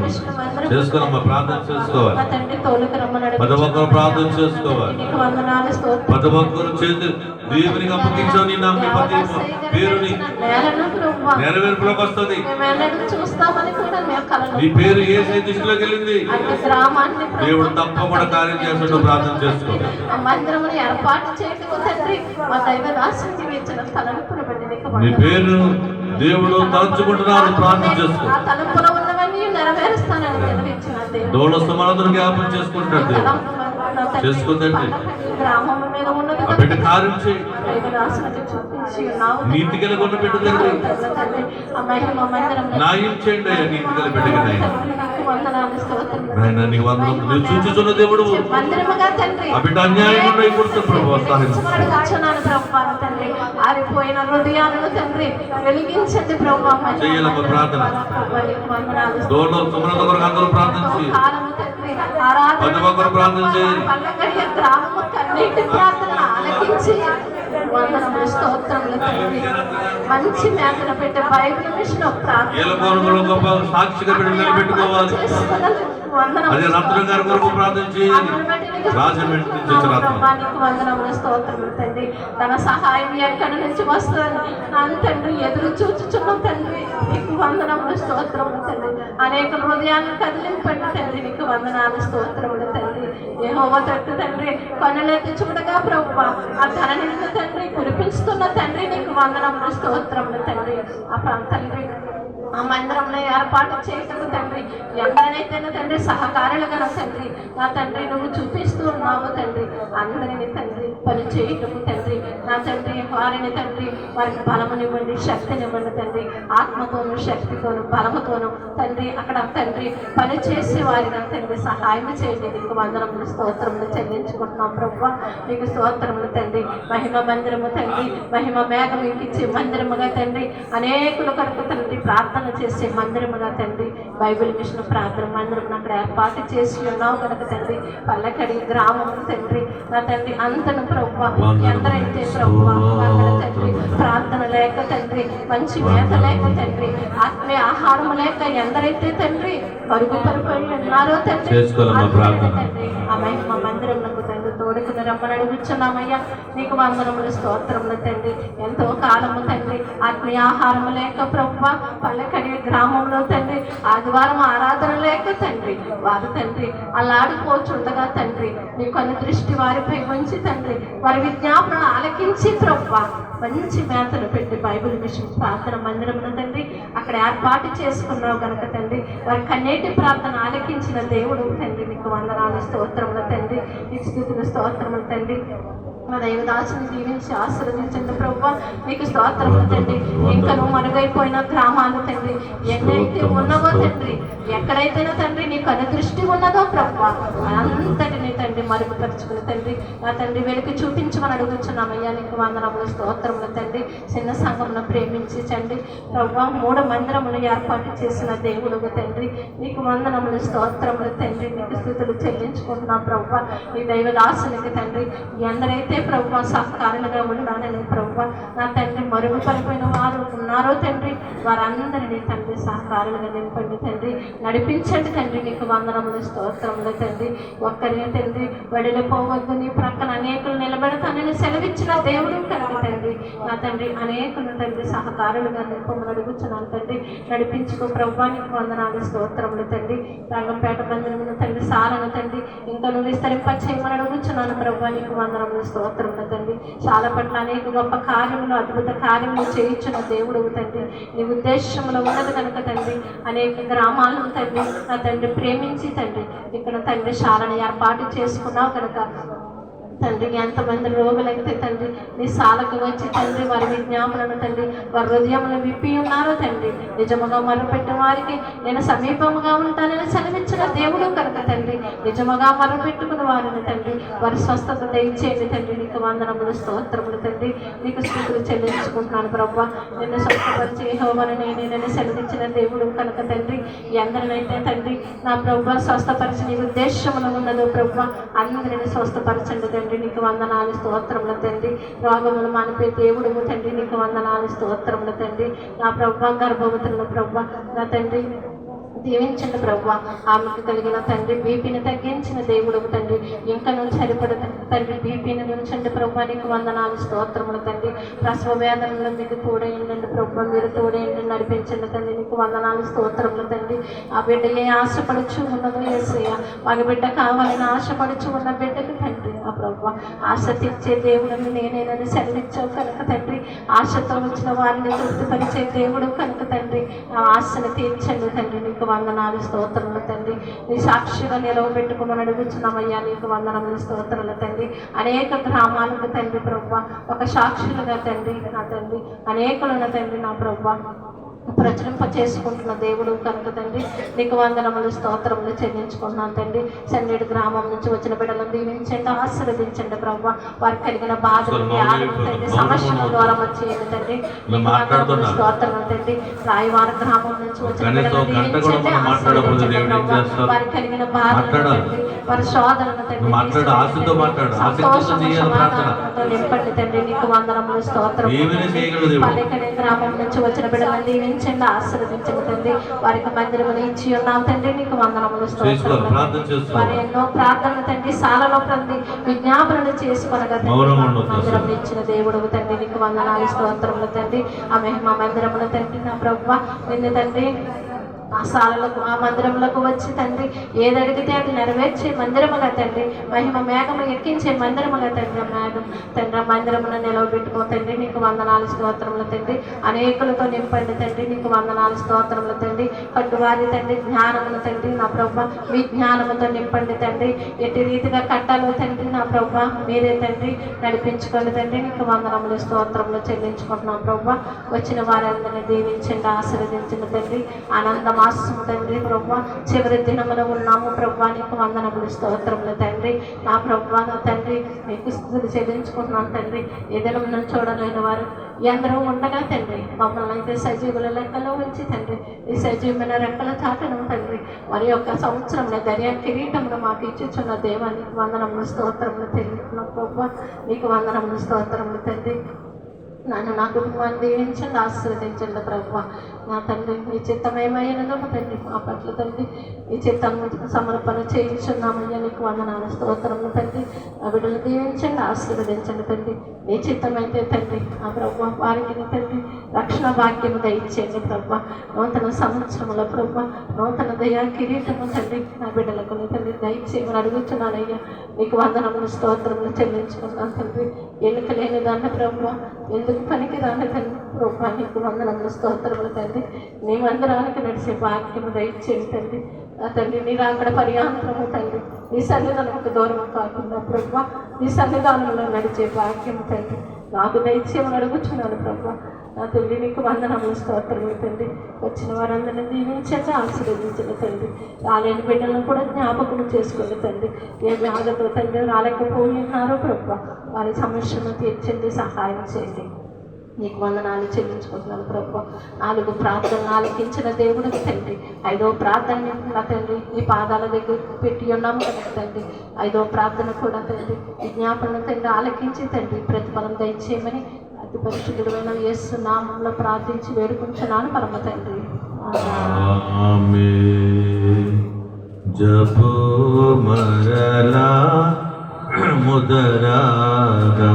చేసుకోవాలమ్మా. ప్రార్థన చేసుకోవాలి. తండ్రి తోలుకు రమ్మన్నాడు. ప్రతి ఒక్కరు ప్రార్థన చేసుకోవాలి. నీకు వందనాలు స్తోత్రం. ప్రతి ఒక్కరు చేతి దేవునికి అప్పగించావు. నీ నామ పేరుని నెరవేర్పులోకి వస్తుంది. చూస్తామని కూడా నీ పేరు ఏ దృష్టిలోకి వెళ్ళింది గ్రామాన్ని దేవుడు తప్పకుండా కార్యం చేస్తాడు. ప్రార్థన చేసుకో. మందిరమును ఏర్పాటు చేయటకు తండ్రి మా దైవ రాశి జీవించిన తలంపును బట్టి నీ పేరు దేవుడు తలుచుకుంటున్నాడు. ప్రార్థన చేసుకో. ఆ తలంపులో ఉన్నవన్నీ నెరవేరుస్తానని నెరవేర్చిన దేవుడు దోళ సమాధానం జ్ఞాపకం చేసుకుంటాడు. దేవుడు చేసుకోదండి గ్రామం మీద ఉన్నది బిడ్డ కార్యం చేయి. దైవ రాశి అనుగ్రహించి ఉన్నావు నీతి గల గొర్రె బిడ్డ తండ్రి, తండ్రి. ఆ మహిమ మందిరం న్యాయం చేయండి అయ్యా, నీతి గల బిడ్డగా నాయన. నీకు వందనాలు స్తోత్రములు. నాయన నీకు వందనం. నువ్వు చూచుచున్న దేవుడు, మందిరముగా తండ్రి ఆ బిడ్డ అన్యాయం ఉన్నాయి కొడుతు ప్రభు సహాయం అడుగుచున్నాను ప్రభా తండ్రి. ఆరిపోయిన హృదయాలను తండ్రి వెలిగించండి ప్రభా. చెయ్యాలమ్మ ప్రార్థన. దూరంలో సుమలత కొరకు అందరూ ప్రార్థించి ప్రతి ఒక్కరు ప్రార్థన చేయాలి. గ్రామము కన్నీటి ప్రార్థన ఆలకించి వందనములు స్తోత్రములు తండ్రి. మంచి మేకన పెట్టే బైబిల్ మిషన్ ప్రార్థన ఏలకోనలో గొప్ప సాక్షిగా బిడ్డలు నిలబెట్టుకోవాలి. అదే రత్నం గారి కొరకు ప్రార్థన చేయాలి. రాజమండ్రి నుంచి వచ్చిన రత్నం. నీకు వందనములు స్తోత్రములు తండ్రి. తన సహాయం ఎక్కడి నుంచి వస్తుంది నా తండ్రి ఎదురు చూచుచున్న తండ్రి. నీకు వందనములు స్తోత్రములు తండ్రి. అనేక హృదయాలను కదిలింపండి తండ్రి. నీకు వందనాలు స్తోత్రములు తండ్రి. యెహోవా తట్టు తండ్రి కన్నులెత్తి చూడగా ప్రభువా ఆ ధరణిని తండ్రి కురిపిస్తున్న తండ్రి. నీకు వందనములు స్తోత్రములు తండ్రి. ఆ తండ్రి ఆ మందిరంలో ఏర్పాటు చేయటము తండ్రి ఎవరైతే తండ్రి సహకారులుగా తండ్రి నా తండ్రి నువ్వు చూపిస్తూ ఉన్నావు తండ్రి. అందరిని తండ్రి పని చేయటము తండ్రి నా తండ్రి వారిని తండ్రి వారికి బలమునివ్వండి, శక్తినివ్వండి తండ్రి. ఆత్మతోను శక్తితోను బలముతోను తండ్రి అక్కడ తండ్రి పని చేసే వారిగా తండ్రి సహాయం చేయండి. నీకు వందనములు స్తోత్రములు చెల్లించుకుంటున్నాం ప్రభువా. నీకు స్తోత్రములు తండ్రి. మహిమ మందిరము తండ్రి, మహిమ మేఘం ఇంకిచ్చే మందిరముగా తండ్రి, అనేకుల కొరకు తండ్రి ప్రార్థన చేసే మందిరముగా తండ్రి, బైబిల్ మిషన్ ప్రార్థన మందిరం అక్కడ ఏర్పాటు చేసి ఉన్నావు కనుక తండ్రి. పల్లకడి గ్రామము తండ్రి నా తండ్రి అంతను ప్రభువా ఎందరైతే ప్రభువా అక్కడ తండ్రి ప్రార్థన లేక తండ్రి, మంచి మేత లేక తండ్రి, ఆత్మీయ ఆహారం లేక ఎందరైతే తండ్రి పరుగు పరుపడి ఉన్నారో తండ్రి తండ్రి ఆ మహిమ మందిరములకు తండ్రి తోడుకుని రమ్మని అడుగుచున్నామయ్యా. నీకు వందనములు స్తోత్రములు తండ్రి. ఎంతో కాలము తండ్రి ఆత్మీయ ఆహారము లేక ప్రభువా పల్లకడి గ్రామంలో తండ్రి ఆదివారం ఆరాధన లేక తండ్రి వారు తండ్రి అలాడిపోచుండగా తండ్రి నీ కన్ను దృష్టి వారిపై ఉంచి తండ్రి వారి విజ్ఞాపన ఆలకించి ప్రభువా మంచి మేతను పెట్టి బైబిల్ మిషన్ ప్రార్థన మందిరమున తండ్రి అక్కడ ఏర్పాటు చేసుకున్నావు కనుక తండ్రి వారి కన్నీటి ప్రార్థన ఆలకించిన దేవుడు తండ్రి. నీకు వందనాలు స్తోత్రములు తండ్రి. నీకు స్తుతులు స్తోత్రములు తండ్రి. మా దైవదాసుని దీవించి ఆశీర్వదించండి ప్రభువా. నీకు స్తోత్రములు తండ్రి. ఇంకా నువ్వు మరుగైపోయిన గ్రామాలు తండ్రి ఎన్నైతే ఉన్నవో తండ్రి, ఎక్కడైతే తండ్రి నీ కను దృష్టి ఉన్నదో ప్రభువా అంతటిని తండ్రి మరుగుపరుచుకుని తండ్రి నా తండ్రి వెలికి చూపించమని అడుగుచున్నామయ్యా. నీకు వందనములు స్తోత్రములు తండ్రి. చిన్న సంఘమును ప్రేమించి తండ్రి ప్రభువా 3 మందిరములు ఏర్పాటు చేసిన దేవుడు తండ్రి. నీకు వందనములు స్తోత్రములు తండ్రి. నీకు స్తుతులు చెల్లించుకుంటున్నా ప్రభువా. నీ దైవదాసునికి తండ్రి ఎందరైతే ప్రభువా సహకారులుగా ఉన్నానని ప్రభువా నా తండ్రి మరుగు పడిపోయిన వారు ఉన్నారో తండ్రి వారందరినీ తండ్రి సహకారులుగా నింపండి తండ్రి. నడిపించండి తండ్రి. నీకు వందనములు స్తోత్రములు తండ్రి. ఒక్కరిని తండ్రి వెడలిపోవద్దు, నీ ప్రక్కన అనేకులు నిలబెడతానని సెలవిచ్చిన దేవుడు కనుక తండ్రి నా తండ్రి అనేకులు తండ్రి సహకారులుగా నింపమని అడుగుచున్నాను తండ్రి. నడిపించుకో ప్రభువా. నీకు వందనాలు స్తోత్రములు తండ్రి. రంగంపేట బంధువులను తండ్రి సాలను తండ్రి ఇంకా నువ్వు విస్తరింప చేయమని అడుగుచున్నాను ప్రభువా. నీకు వందనములు స్తోత్రములు తండ్రి. చాలా పట్ల అనేక గొప్ప కార్యములు అద్భుత కార్యములు చేయించిన దేవుడు తండ్రి. నీ ఉద్దేశంలో ఉన్నది కనుక తండ్రి అనేక గ్రామాలను తండ్రి నా తండ్రి ప్రేమించి తండ్రి ఇక్కడ తండ్రి శాలను ఏర్పాటు చేసుకున్నావు కనుక తండ్రి ఎంతమంది రోగులైతే తండ్రి నీ సాలకు వచ్చి తండ్రి వారి విజ్ఞాపనను తండ్రి వారి హృదయములు విప్పి ఉన్నారో తండ్రి నిజముగా మొరపెట్టిన వారికి నేను సమీపముగా ఉంటానని సెలవిచ్చిన దేవుడు కనుక తండ్రి నిజముగా మొరపెట్టుకున్న వారిని తండ్రి వారి స్వస్థత దయచేయండి తండ్రి. నీకు వందనములు స్తోత్రములు తండ్రి. నీకు స్తుతులు చెల్లించుకుంటున్నాను ప్రభువా. నిన్ను స్వస్థపరిచి యెహోవాని నేను సెలవిచ్చిన దేవుడు కనుక తండ్రి ఎందరినైతే తండ్రి నా ప్రభువా స్వస్థపరిచి నీ ఉద్దేశములు ఉన్నదో ప్రభువా అందరిని స్వస్థపరచండి తండ్రి. నీకు వందనాలు స్తోత్రములు తండ్రి. రోగములు మానిపే దేవుడు తండ్రి. నీకు వందనాలు స్తోత్రములు తండ్రి. నా ప్రభువా గర్భవతులను ప్రభువా నా తండ్రి దీవించండి ప్రభువా. ఆమెకు కలిగిన తండ్రి బీపీని తగ్గించిన దేవుడు తండ్రి ఇంకా నుంచి సరిపడ తండ్రి బీపీని ఉంచండి ప్రభువా. నీకు వందనాలు స్తోత్రములు తండ్రి. ప్రసవ వేదనలో మీకు తోడేయండి ప్రభువా. మీరు తోడేయండి నడిపించండి తండ్రి. నీకు వందనాలు స్తోత్రములు తండ్రి. ఆ బిడ్డ ఏ ఆశపడుచు ఉన్నదో యేసయ్య మగ బిడ్డ కావాలని ఆశపడుచు ఉన్న బిడ్డకు తండ్రి ఆ ప్రభువా ఆశ తీర్చే దేవుడిని నేనేనని సెలవిచ్చావు కనుక తండ్రి ఆశతో వచ్చిన వారిని తృప్తిపరిచే దేవుడు కనుక తండ్రి ఆ ఆశను తీర్చండి తండ్రి. నీకు వందనాలు స్తోత్రములు తండ్రి. నీ సాక్షిగా నిలవబెట్టుకోమని అడుగుచున్నామయ్యా. నీకు వందనములు స్తోత్రములు తండ్రి. తండ్రి అనేక గ్రామాలకు తండ్రి ప్రభు ఒక సాక్షులుగా తండ్రి నా తండ్రి అనేకులను తండ్రి నా ప్రభు ప్రచురింప చేసుకుంటున్న దేవుడు కనుక తండ్రి నీకు వందనములు స్తోత్రములు చెల్లించుకుంటున్నాను తండ్రి. సన్నిధి గ్రామం నుంచి వచ్చిన బిడ్డలను దీవించండి, ఆశీర్వదించండి ప్రభు. వారికి కలిగిన బాధలు తండ్రి సమస్యల ద్వారా వచ్చేయండి తండ్రి. స్తోత్రములు తండ్రి. రాయవార గ్రామం నుంచి వచ్చిన బిడ్డలను దీవించండి, ఆశీర్వదించండి ప్రభు. వారికి కలిగిన బాధలు వారి శోధనను తండ్రి సంతోషంతో నింపండి తండ్రి. నీకు వందనములు స్తోత్రం. పల్లెకనే గ్రామం నుంచి వచ్చిన బిడ్డలను దీవించండి, ఆశీర్వదించండి తండ్రి. వారికి మందిరములు ఇచ్చి ఉన్నాం తండ్రి. నీకు వందనములు స్తోత్రం. వారి ఎన్నో ప్రార్థనలు తండ్రి సాలలో తండ్రి విజ్ఞాపనలు చేసుకొనగా మందిరం ఇచ్చిన దేవుడు తండ్రి. నీకు వందనాలు స్తోత్రములు తండ్రి. ఆ మహిమ మందిరములు తండ్రి నా ప్రభువా నిన్ను తండ్రి ఆ సాలలకు ఆ మందిరములకు వచ్చి తండ్రి ఏదడిగితే అది నెరవేర్చే మందిరముగా తండ్రి, మహిమ మేఘము ఎక్కించే మందిరముగా తండ్రి, మేఘం తండ్రి మందిరమును నిలవబెట్టుకో తండ్రి. నీకు వందనాలు స్తోత్రములు తండ్రి. అనేకులతో నింపండి తండ్రి. నీకు వందనాలు స్తోత్రములు తండ్రి. కట్టువారి తండ్రి జ్ఞానమును తండ్రి నా ప్రభు మీ జ్ఞానముతో నింపండి తండ్రి. ఎట్టి రీతిగా కట్టాలో తండ్రి నా ప్రభు మీరే తండ్రి నడిపించుకోండి తండ్రి. నీకు వందనములు స్తోత్రములు చెల్లించుకుంటున్నాం ప్రభు. వచ్చిన వారందరినీ దీవించండి, ఆశీర్వదించండి తండ్రి. ఆనందం మాసం తండ్రి ప్రభు చివరి దినములో ఉన్నాము ప్రభు. నీకు వందనములు స్తోత్రములు తండ్రి. నా ప్రభు నా తండ్రి నీకు స్తుతులు చెల్లించుకుంటున్నాను తండ్రి. ఏ దినమును చూడలేని వారు ఎందరో ఉండగా తండ్రి మమ్మల్ని అయితే సజీవుల లెక్కలో ఉంచి తండ్రి ఈ సజీవమైన రెక్కల చాటను తండ్రి మరి యొక్క సంవత్సరంలో దర్యా కిరీటమును మాకు ఇచ్చుచున్న దేవానికి వందనములు స్తోత్రములు తెలుపుతున్నాం ప్రభు. నీకు వందనములు స్తోత్రములు తండ్రి. నన్ను నా కుటుంబాన్ని దీవించండి, ఆశీర్వదించండి ప్రభు. నా తండ్రి నీ చిత్తమేమైనదో తండ్రి మా పట్ల తండ్రి ఈ చిత్తాన్ని సమర్పణ చేయించున్నామయ్యా. నీకు వందనాలు స్తోత్రములు తండ్రి. ఆ బిడ్డలు దీవించండి, ఆశీర్వదించండి తండ్రి. నీ చిత్తమైతే తండ్రి ఆ ప్రభు వారికి తండ్రి రక్షణ భాగ్యము దయచేయండి ప్రభు. నూతన సంవత్సరంలో ప్రభు నూతన దయా కిరీటము తండ్రి నా బిడ్డలకు తండ్రి దయచేయమని అడుగుతున్నానయ్యా. నీకు వందనములు స్తోత్రములు చెల్లించుకున్నాను తండ్రి. ఎన్నిక లేని దాన్ని ప్రభు ఎందుకు పనికి రాని తండ్రి ప్రభు. నీకు వందనములు స్తోత్రములు తండ్రి. నీ మందిరానికి నడిచే భాగ్యము దయచేయండి తండ్రి. నా తండ్రి నీ అక్కడ పర్యాంతరము తండ్రి నీ సన్నిధానముకు దూరం కాకుండా ప్రభు నీ సన్నిధానంలో నడిచే భాగ్యము తండ్రి నాకు దయచేయమని అడుగుతున్నాను ప్రభు. నా తండ్రి నీకు వందనములు స్తోత్రములు తండ్రి. వచ్చిన వారందరినీ దీవించండి, ఆశీర్వదించండి తండ్రి. రాలేని బిడ్డలను కూడా జ్ఞాపకం చేసుకోండి తండ్రి. ఏ వ్యాధులతో తండ్రి రాలేకపోయినారో ప్రభు వారి సమస్యను తీర్చండి, సహాయం చేయండి. నీకు వందనాలు చెల్లించుకుంటున్నాను ప్రభు. 4 ప్రార్థనలు ఆలకించిన దేవుడు తండ్రి. 5వ ప్రార్థన నా తండ్రి ఈ పాదాల దగ్గర పెట్టి ఉన్నాము కదా తండ్రి. 5వ ప్రార్థన కూడా తండ్రి విజ్ఞాపన తండ్రి ఆలకించి తండ్రి ప్రతిఫలం దయచేయమని అతి పరిశుద్ధుడైన యేసు నామములో ప్రార్థించి వేడుకుంటున్నాను పరమ తండ్రి. జపో మరలా ముదరాగా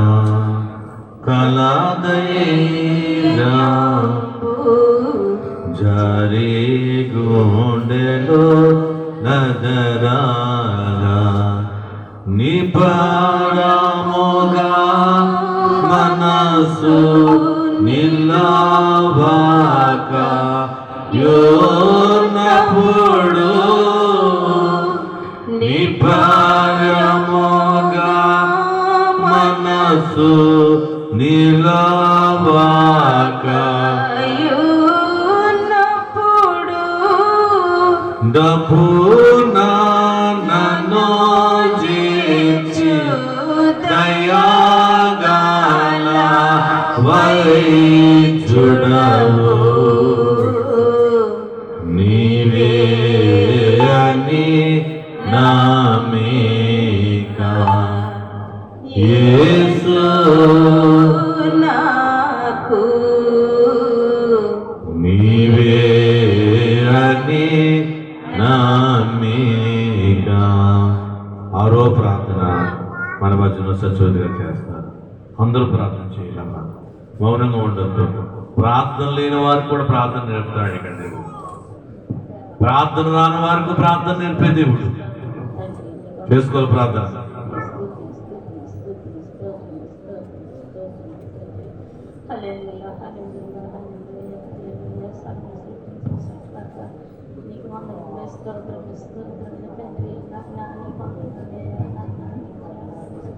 కలాదైరా జారి గుండెలో నదరాగా నిపరముగా మనసు నిలవాక యోనపుడు నిపరముగా మనసు నిలవాక యోనపుడు డపునా నన్ను జీచు దయాగాల వైచుడవు నీవే అని నామికా యేసు నాకు నీవే అని నామికా. 6వ ప్రార్థన మన మధ్యలో సచివతిగా చేస్తారు. అందరూ ప్రార్థన చేయాలమ్మా, మౌనంగా ఉండొద్దు. ప్రార్థన లేని వారికి కూడా ప్రార్థన నేర్పుతాడు ఇక్కడ దేవుడు. ప్రార్థన రాని వారికి ప్రార్థన నేర్పే దేవుడు. చేసుకోవాలి ప్రార్థన.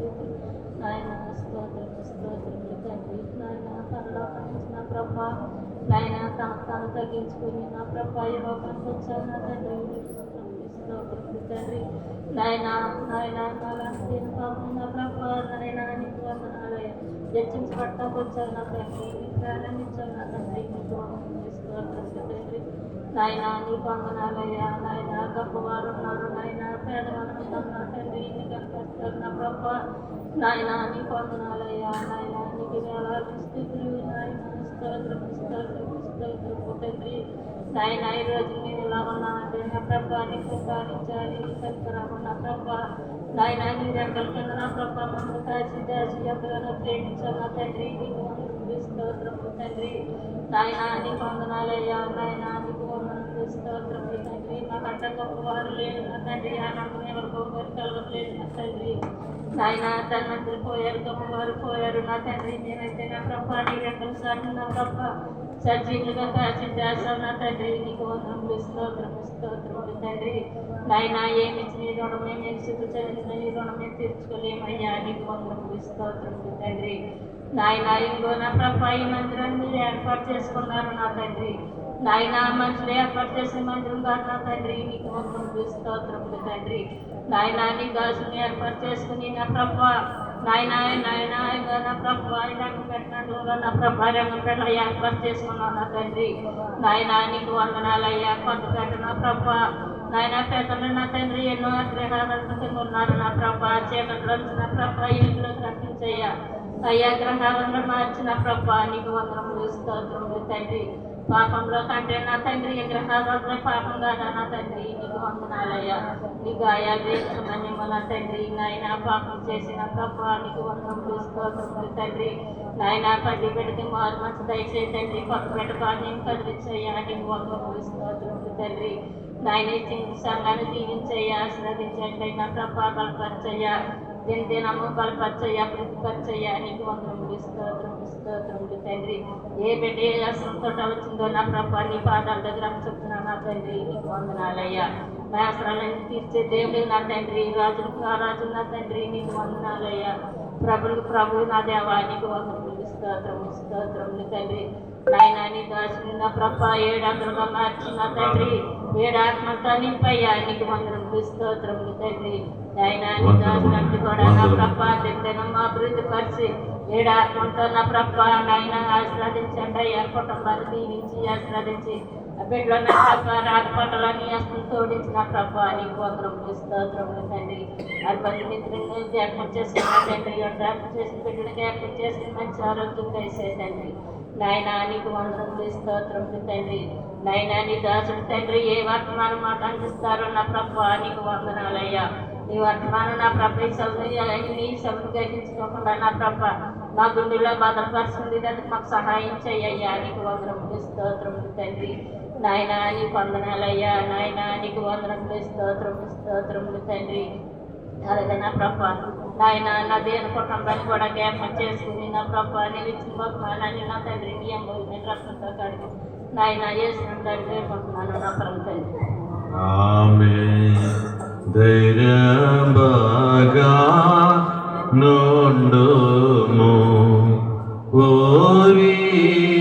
స్థితి. నాయన స్తోత్రములు తండ్రి. నాయన పరలోకం నుంచి నా ప్రభా నాయన తను తగ్గించుకుని నా ప్రభా ఈ లోకానికి వచ్చాను నా తండ్రి. స్తోత్రములు తండ్రి. నాయన అలాంటి దీని పాపం నా ప్రభా నాయన నీకు వందనాలయ్యా. హెచ్చించబడటానికి వచ్చాను నా తండ్రి. నీకు ప్రారంభించాను నా తండ్రి. నీకు వందనాలు స్తోత్రములు తండ్రి. నాయన నీకు వందనాలయ్యా. నాయన గొప్పవారు ఉన్నారు నాయన, పేదవారు ఉన్నారు నా తండ్రి. నీకు కనిపిస్తారు నా ప్రభా నాయన నీకు వందనాలయ్యా. నాయన నీకు వేలాది స్థితులు నాయన. స్తోత్రము తండ్రి. నాయన ఈ రోజు నేను ఇలా ఉన్నానంటే నా ప్రభా నీకు కానించాలి కనికరాము నా ప్రభా నాయన నీ రెక్కల కింద నా ప్రభా మమ్మల్ని కాచి దాచి ఎంతగానో ప్రేమించాలి నా తండ్రి. నీకు స్తోత్రము తండ్రి. నాయన నీకు వందనాలయ్యా. నాయన నీకు వందనాలు స్తోత్రము తండ్రి. మాకంట గొప్పవారు లేరు నా తండ్రి. ఆనందం ఎవరికో కలగలేదు నా తండ్రి. నాయన ధన్వంతులు పోయారు, గొప్పవారు పోయారు నా తండ్రి. నేనైతే నా ప్రభా నీ రెక్కల సాటి నా ప్రభా సజీవులుగా కాచి దాసావు నా తండ్రి. నీకు వందనములు స్తోత్రములు తండ్రి. నాయన ఏమిచ్చి నీ రుణం మేము సిద్ధుచదిన నీ రుణం మేము తీర్చుకోలేమయ్యా. నీకు వందనములు స్తోత్రములు తండ్రి. నాయన ఇంకో నా ప్రభా ఈ మందిరాన్ని మీరు ఏర్పాటు చేసుకున్నారు నా తండ్రి. నాయన మనుషులు ఏర్పాటు చేసిన మందిరం కాదు నా తండ్రి. నీకు వందనములు స్తోత్రములు తండ్రి. నాయన నీ దాసుని ఏర్పాటు చేసుకుని నా ప్రభా నాయన నా ప్రభా రంగం పెట్టినట్లు నా ప్రభా రంగం పెట్ట ఏర్పాటు చేసుకున్నావు నా తండ్రి. నాయన నీకు వందనాలయ్యా. కొంత పెట్ట నా ప్రభా నాయన పెద్దలు నా తండ్రి ఎన్నో గ్రహాలను కింద ఉన్నారు నా ప్రభా. చీకట్లో నా ప్రభా ఇంట్లోకి రప్పించయ్యా. అయ్యా గ్రహాలను మార్చిన ప్రభా నీకు వందనములు స్తోత్రములు తండ్రి. పాపంలో కంటే నా తండ్రి గ్రహాలలో పాపం కాదా నా తండ్రి. నీకు వందనాలయ్యా. నీ గాయాలు వేసుకున్నాను నా తండ్రి. నాయన పాపం చేసిన ప్రభా నీకు వందనములు స్తోత్రములు తండ్రి. నాయన పది పెడితే మారు మంచి దయచేసి తండ్రి. కొత్త పెట్ట నేను కదిలించయ్యా. నీకు వందనములు స్తోత్రములు తండ్రి. నాయన సంఘాన్ని దీవించయ్యా, ఆశీర్వదించండి నా ప్రభా. బలపరచయ్యా, దినదినము బలపరచయ్యా, ప్రతిపరచయ్యా. నీకు వందనములు స్తోత్రములు తండ్రి. ఏ బిడ్డ ఏ అసలుతో వచ్చిందో నా ప్రభా నీ పాదాల దగ్గర చెప్తున్నా నా తండ్రి. నీకు వందనాలయ్యా. మా అవసరాలను తీర్చే దేవుడు నా తండ్రి. రాజులకు ఆ రాజు నా తండ్రి. నీకు వందనాలయ్యా. ప్రభులకు ప్రభు నా దేవా. నీకు వందనములు స్తోత్రములు తండ్రి. నాయన నీ దాసుని నా ప్రభా 7 ఆత్మలుగా మార్చిన తండ్రి. 7 ఆత్మలతో నింపయ్యా. నీకు వందనములు స్తోత్రములు తండ్రి. నాయన నీ దాసుని కూడా నా ప్రభా దినం అభివృద్ధి పరిచి 7 ఆత్మలతో నా ప్రభా నాయన ఆశీర్వదించండి అయ్యా. కుటుంబాన్ని దీవించి ఆశీర్వదించి బిడ్డలో నా ప్రభా రాకపోటలని అసలు తోడించిన ప్రభా నీకు వందనములు స్తోత్రములు తండ్రి. అర్బంధి మిత్రులను జ్ఞాపకం చేసుకున్న తండ్రి. జ్ఞాపకం చేసిన బిడ్డను జ్ఞాపకం చేసిన మంచి ఆరోగ్యం కలిసే తండ్రి. నాయన నీకు వందనములు స్తోత్రములు తండ్రి. నాయన నీ దాసుడు తండ్రి ఏ వర్తమానం మాకు అందిస్తారో నా ప్రభా నీకు వందనాలయ్యా. నీ వర్తమానం నా ప్రభ నీ సభను గ్రహించుకోకుండా నా ప్రభ మా గుండెల్లో భద్రపరుస్తుంది. దానికి మాకు సహాయం చెయ్యయ్యా. నీకు వందనములు స్తోత్రములు తండ్రి. నాయన నీకు వందనాలయ్యా. నాయన నీకు వందనములు స్తోత్రములు తండ్రి. అలాగే నా ప్రభ నాయన నా దేని కుటుంబాన్ని కూడా జ్ఞాపకం చేసుకుని నా ప్రభ నేను ఇచ్చిన బహుమానాన్ని నా తండ్రి నీ అమ్మని రక్తంతో కడిగి నాయన చేసినట్టు వేడుకుంటున్నాను నా పరమ తండ్రి. ధైర్యం బాగా నుండుము ఓ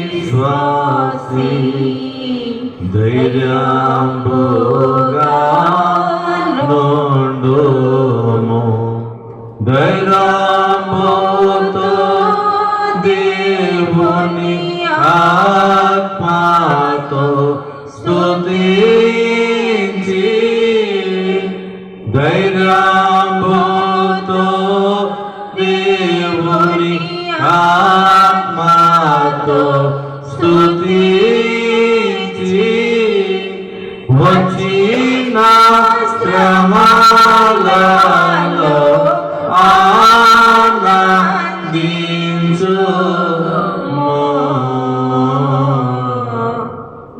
విశ్వాసి. ధైర్యంబుగా నుండుము. ధైర్యముతో దేవుని ఆత్మతో స్తుతించి ధైర్యముతో దేవుని ఆత్మతో స్తుతించి వచ్చిన శ్రమలలో ఆనందించుము.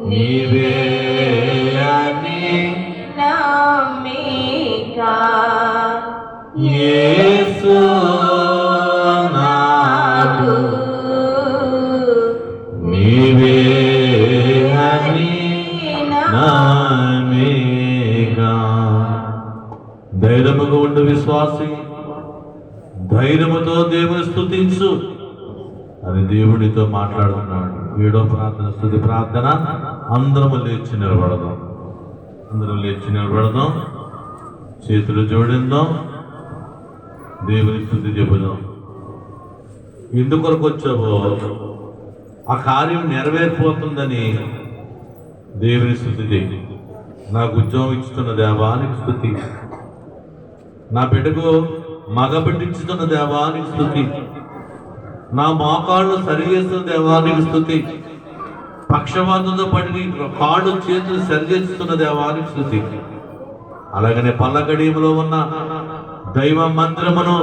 నీవే అని నమ్మిక యేసు నాకు నీవే అని నమ్మిక. ధైర్యముగా ఉండు విశ్వాసి. ధైర్యముతో దేవుని స్తుతించు అని దేవుడితో మాట్లాడుతున్నాడు. 7వ ప్రార్థన, స్తుతి ప్రార్థన. అందరము లేచి నిలబడదాం. అందరం లేచి నిలబడదాం, చేతులు జోడిందాం, దేవుని స్తుతి చెబుదాం. ఎందుకొరకు వచ్చావో ఆ కార్యం నెరవేరిపోతుందని దేవుని స్తుతి చేయి. నాకు ఉద్యోగం ఇచ్చుతున్న దేవానికి స్తుతి, నా బిడ్డకు మగ బిడ్డించుతున్న దేవానికి స్తుతి, నా మోకాళ్ళు సరిచేస్తున్న దేవానికి స్తుతి, పక్షవాతంతో పడి కాళ్ళు చేతులు సరిచేస్తున్న దేవానికి స్తుతి. అలాగనే పల్లకడీములో ఉన్న దైవ మందిరమును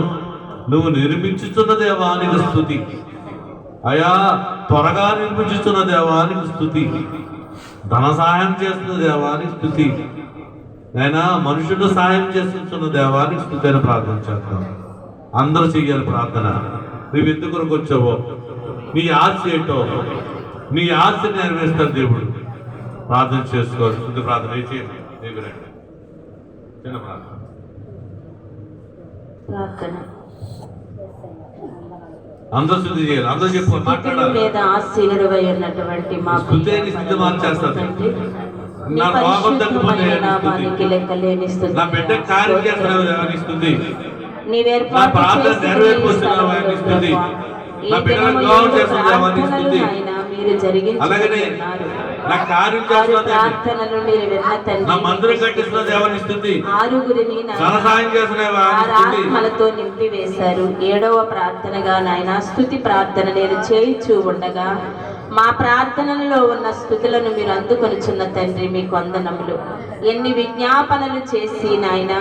నువ్వు నిర్మించుతున్న దేవానికి స్తుతి. అయా, త్వరగా నిర్మించుతున్న దేవానికి స్తుతి. ధన సహాయం చేస్తున్న దేవానికి స్థుతి. నైనా మనుషులు సహాయం చేస్తున్న దేవానికి స్థుతి అని ప్రార్థన చేస్తాం. అందరూ చెయ్యాలి ప్రార్థన. నువ్వు ఎందుకు వచ్చావో, నీ ఆశ ఏంటో, నీ ఆశ నెరవేరుస్తాడు దేవుడు. ప్రార్థన చేసుకోవాలి. స్థుతి ప్రార్థన చేయండి. చిన్న ప్రార్థన. అందరూ స్థుతి చేయాలి. అందరూ చెప్పు, మాట్లాడాలి. ఆశీనుడై ఉన్నటువంటి మా స్థుతి స్థితి మార్చేస్తుంది. నా రోగం తగ్గిపోతే లెక్కలేని స్థుతి, నా బిడ్డ కార్యం చేస్తున్నావు స్థుతి, నా ప్రార్థన నీవేర్పాటు నెరవేర్పుతున్నావు స్థుతి, నా బిడ్డలకు గౌరవం చేస్తున్నావు స్థుతి, అలాగనే నా కార్యం ప్రార్థనలు మీరు విన్న తండ్రి, నా మందిరం కట్టిస్తున్న దేవాన్ని స్థుతి, ఆరుగురిని సహాయం చేస్తున్నావా ఆత్మలతో నింపి వేశారు. 7వ ప్రార్థనగా నాయన స్తుతి ప్రార్థన నేను చేయిచూ ఉండగా మా ప్రార్థనలలో ఉన్న స్థుతులను మీరు అందుకొనిచున్న తండ్రి మీకు వందనములు. ఎన్ని విజ్ఞాపనలు చేసి నాయన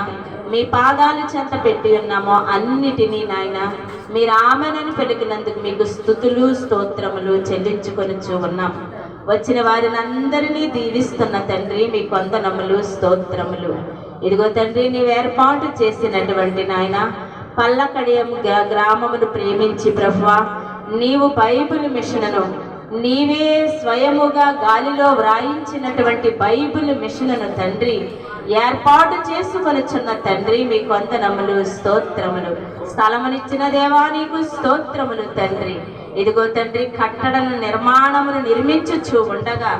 మీ పాదాలు చెంత పెట్టి ఉన్నామో అన్నిటినీ నాయన మీరు ఆమెనని పెరిగినందుకు మీకు స్తుతులు స్తోత్రములు చెల్లించుకొనిచూ ఉన్నాం. వచ్చిన వారిని అందరినీ దీవిస్తున్న తండ్రి మీకు వందనములు స్తోత్రములు. ఇదిగో తండ్రి, నీవు ఏర్పాటు చేసినటువంటి నాయన పల్లకడియం గ్రామమును ప్రేమించి ప్రభువా, నీవు బైబిల్ మిషన్ను నీవే స్వయముగా గాలిలో వ్రాయించినటువంటి బైబిల్ మిషన్ను తండ్రి ఏర్పాటు చేసుకొనిచున్న తండ్రి మీకు వందనములు స్తోత్రములు. స్థలమునిచ్చిన దేవా నీకు స్తోత్రములు తండ్రి. ఇదిగో తండ్రి, కట్టడను నిర్మాణమును నిర్మించుచూ ఉండగా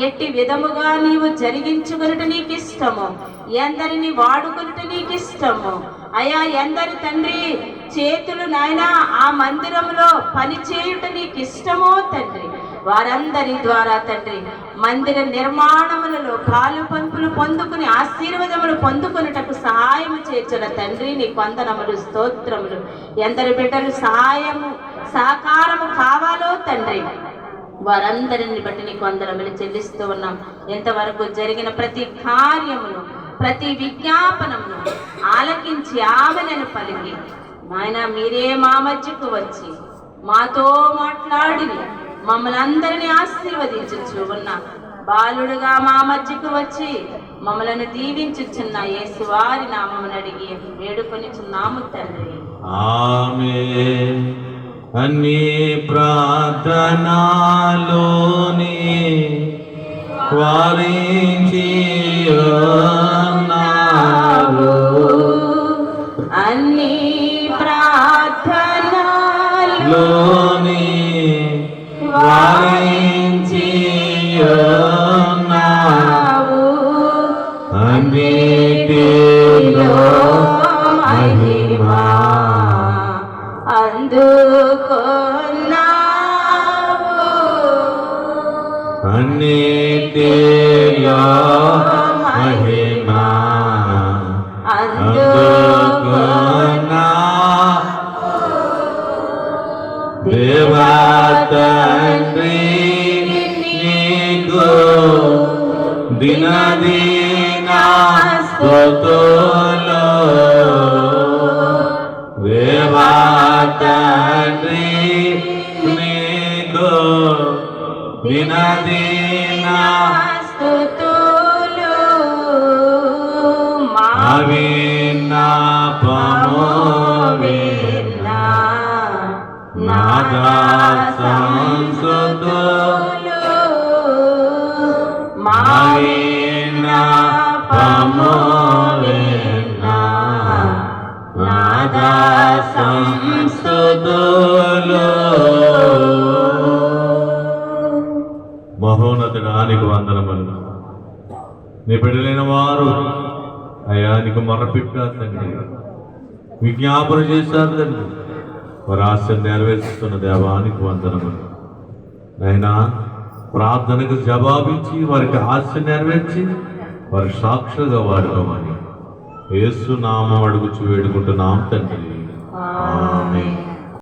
ఎట్టి విధముగా నీవు జరిగించుకొనుట నీకు ఇష్టము, ఎందరిని వాడుకొనుట నీకు ఇష్టము అయా. ఎందరి తండ్రి చేతులు నాయన ఆ మందిరంలో పనిచేయుట నీకు ఇష్టమో తండ్రి, వారందరి ద్వారా తండ్రి మందిర నిర్మాణములలో పాలు పంపులు పొందుకుని ఆశీర్వాదములు పొందుకున్నటకు సహాయం చేర్చిన తండ్రి నీకు వందనములు స్తోత్రములు. ఎందరి బిడ్డలు సహాయము సహకారము కావాలో తండ్రి వారందరిని బట్టి నీకు వందనములు చెల్లిస్తూ ఉన్నాం. ఇంతవరకు జరిగిన ప్రతి కార్యమును ప్రతి విజ్ఞాపనమును ఆలకించి ఆమెను పలికి నాయన మీరే మా మధ్యకు వచ్చి మాతో మాట్లాడి మమ్మల్ని అందరినీ ఆశీర్వదించుచు ఉన్న బాలుడుగా మా మధ్యకు వచ్చి మమ్మలను దీవించుచున్న యేసు వారి నామమును అడిగి వేడుకొనిచున్నాము తండ్రి. ఆమేన్. అన్ని ప్రార్థనలోని వారించి ఉన్నారు, అన్ని ప్రార్థనలోని వారించి ఉన్నారు, అన్నిటిలో మహిమా అందుకున్నావు, అన్నిటిలో మహిమా దేవా తండ్రి నీకు దినదిన స్తుతులు, దేవా తండ్రి నీకు దినదిన స్తుతులు. మా విన్నపము విన్నా నాదా సంస్తుతులు, మా విన్నపము విన్నా నాదా సంస్థలో మహోన్నతుడా నీకు వందనములు. నీ బిడ్డలైన వారు అయ్యా నీకు మొర్రపెట్టారు తండ్రి, విజ్ఞాపన చేశారు తండ్రి, వారి ఆశ నెరవేరుస్తున్న దేవానికి వందనములు. అయినా ప్రార్థనకు జవాబిచ్చి వారికి ఆశ నెరవేర్చి వారి సాక్షులుగా వాడుకోమని యేసు నామం అడుగుచు వేడుకుంటున్నాం తండ్రి. ఆమేన్.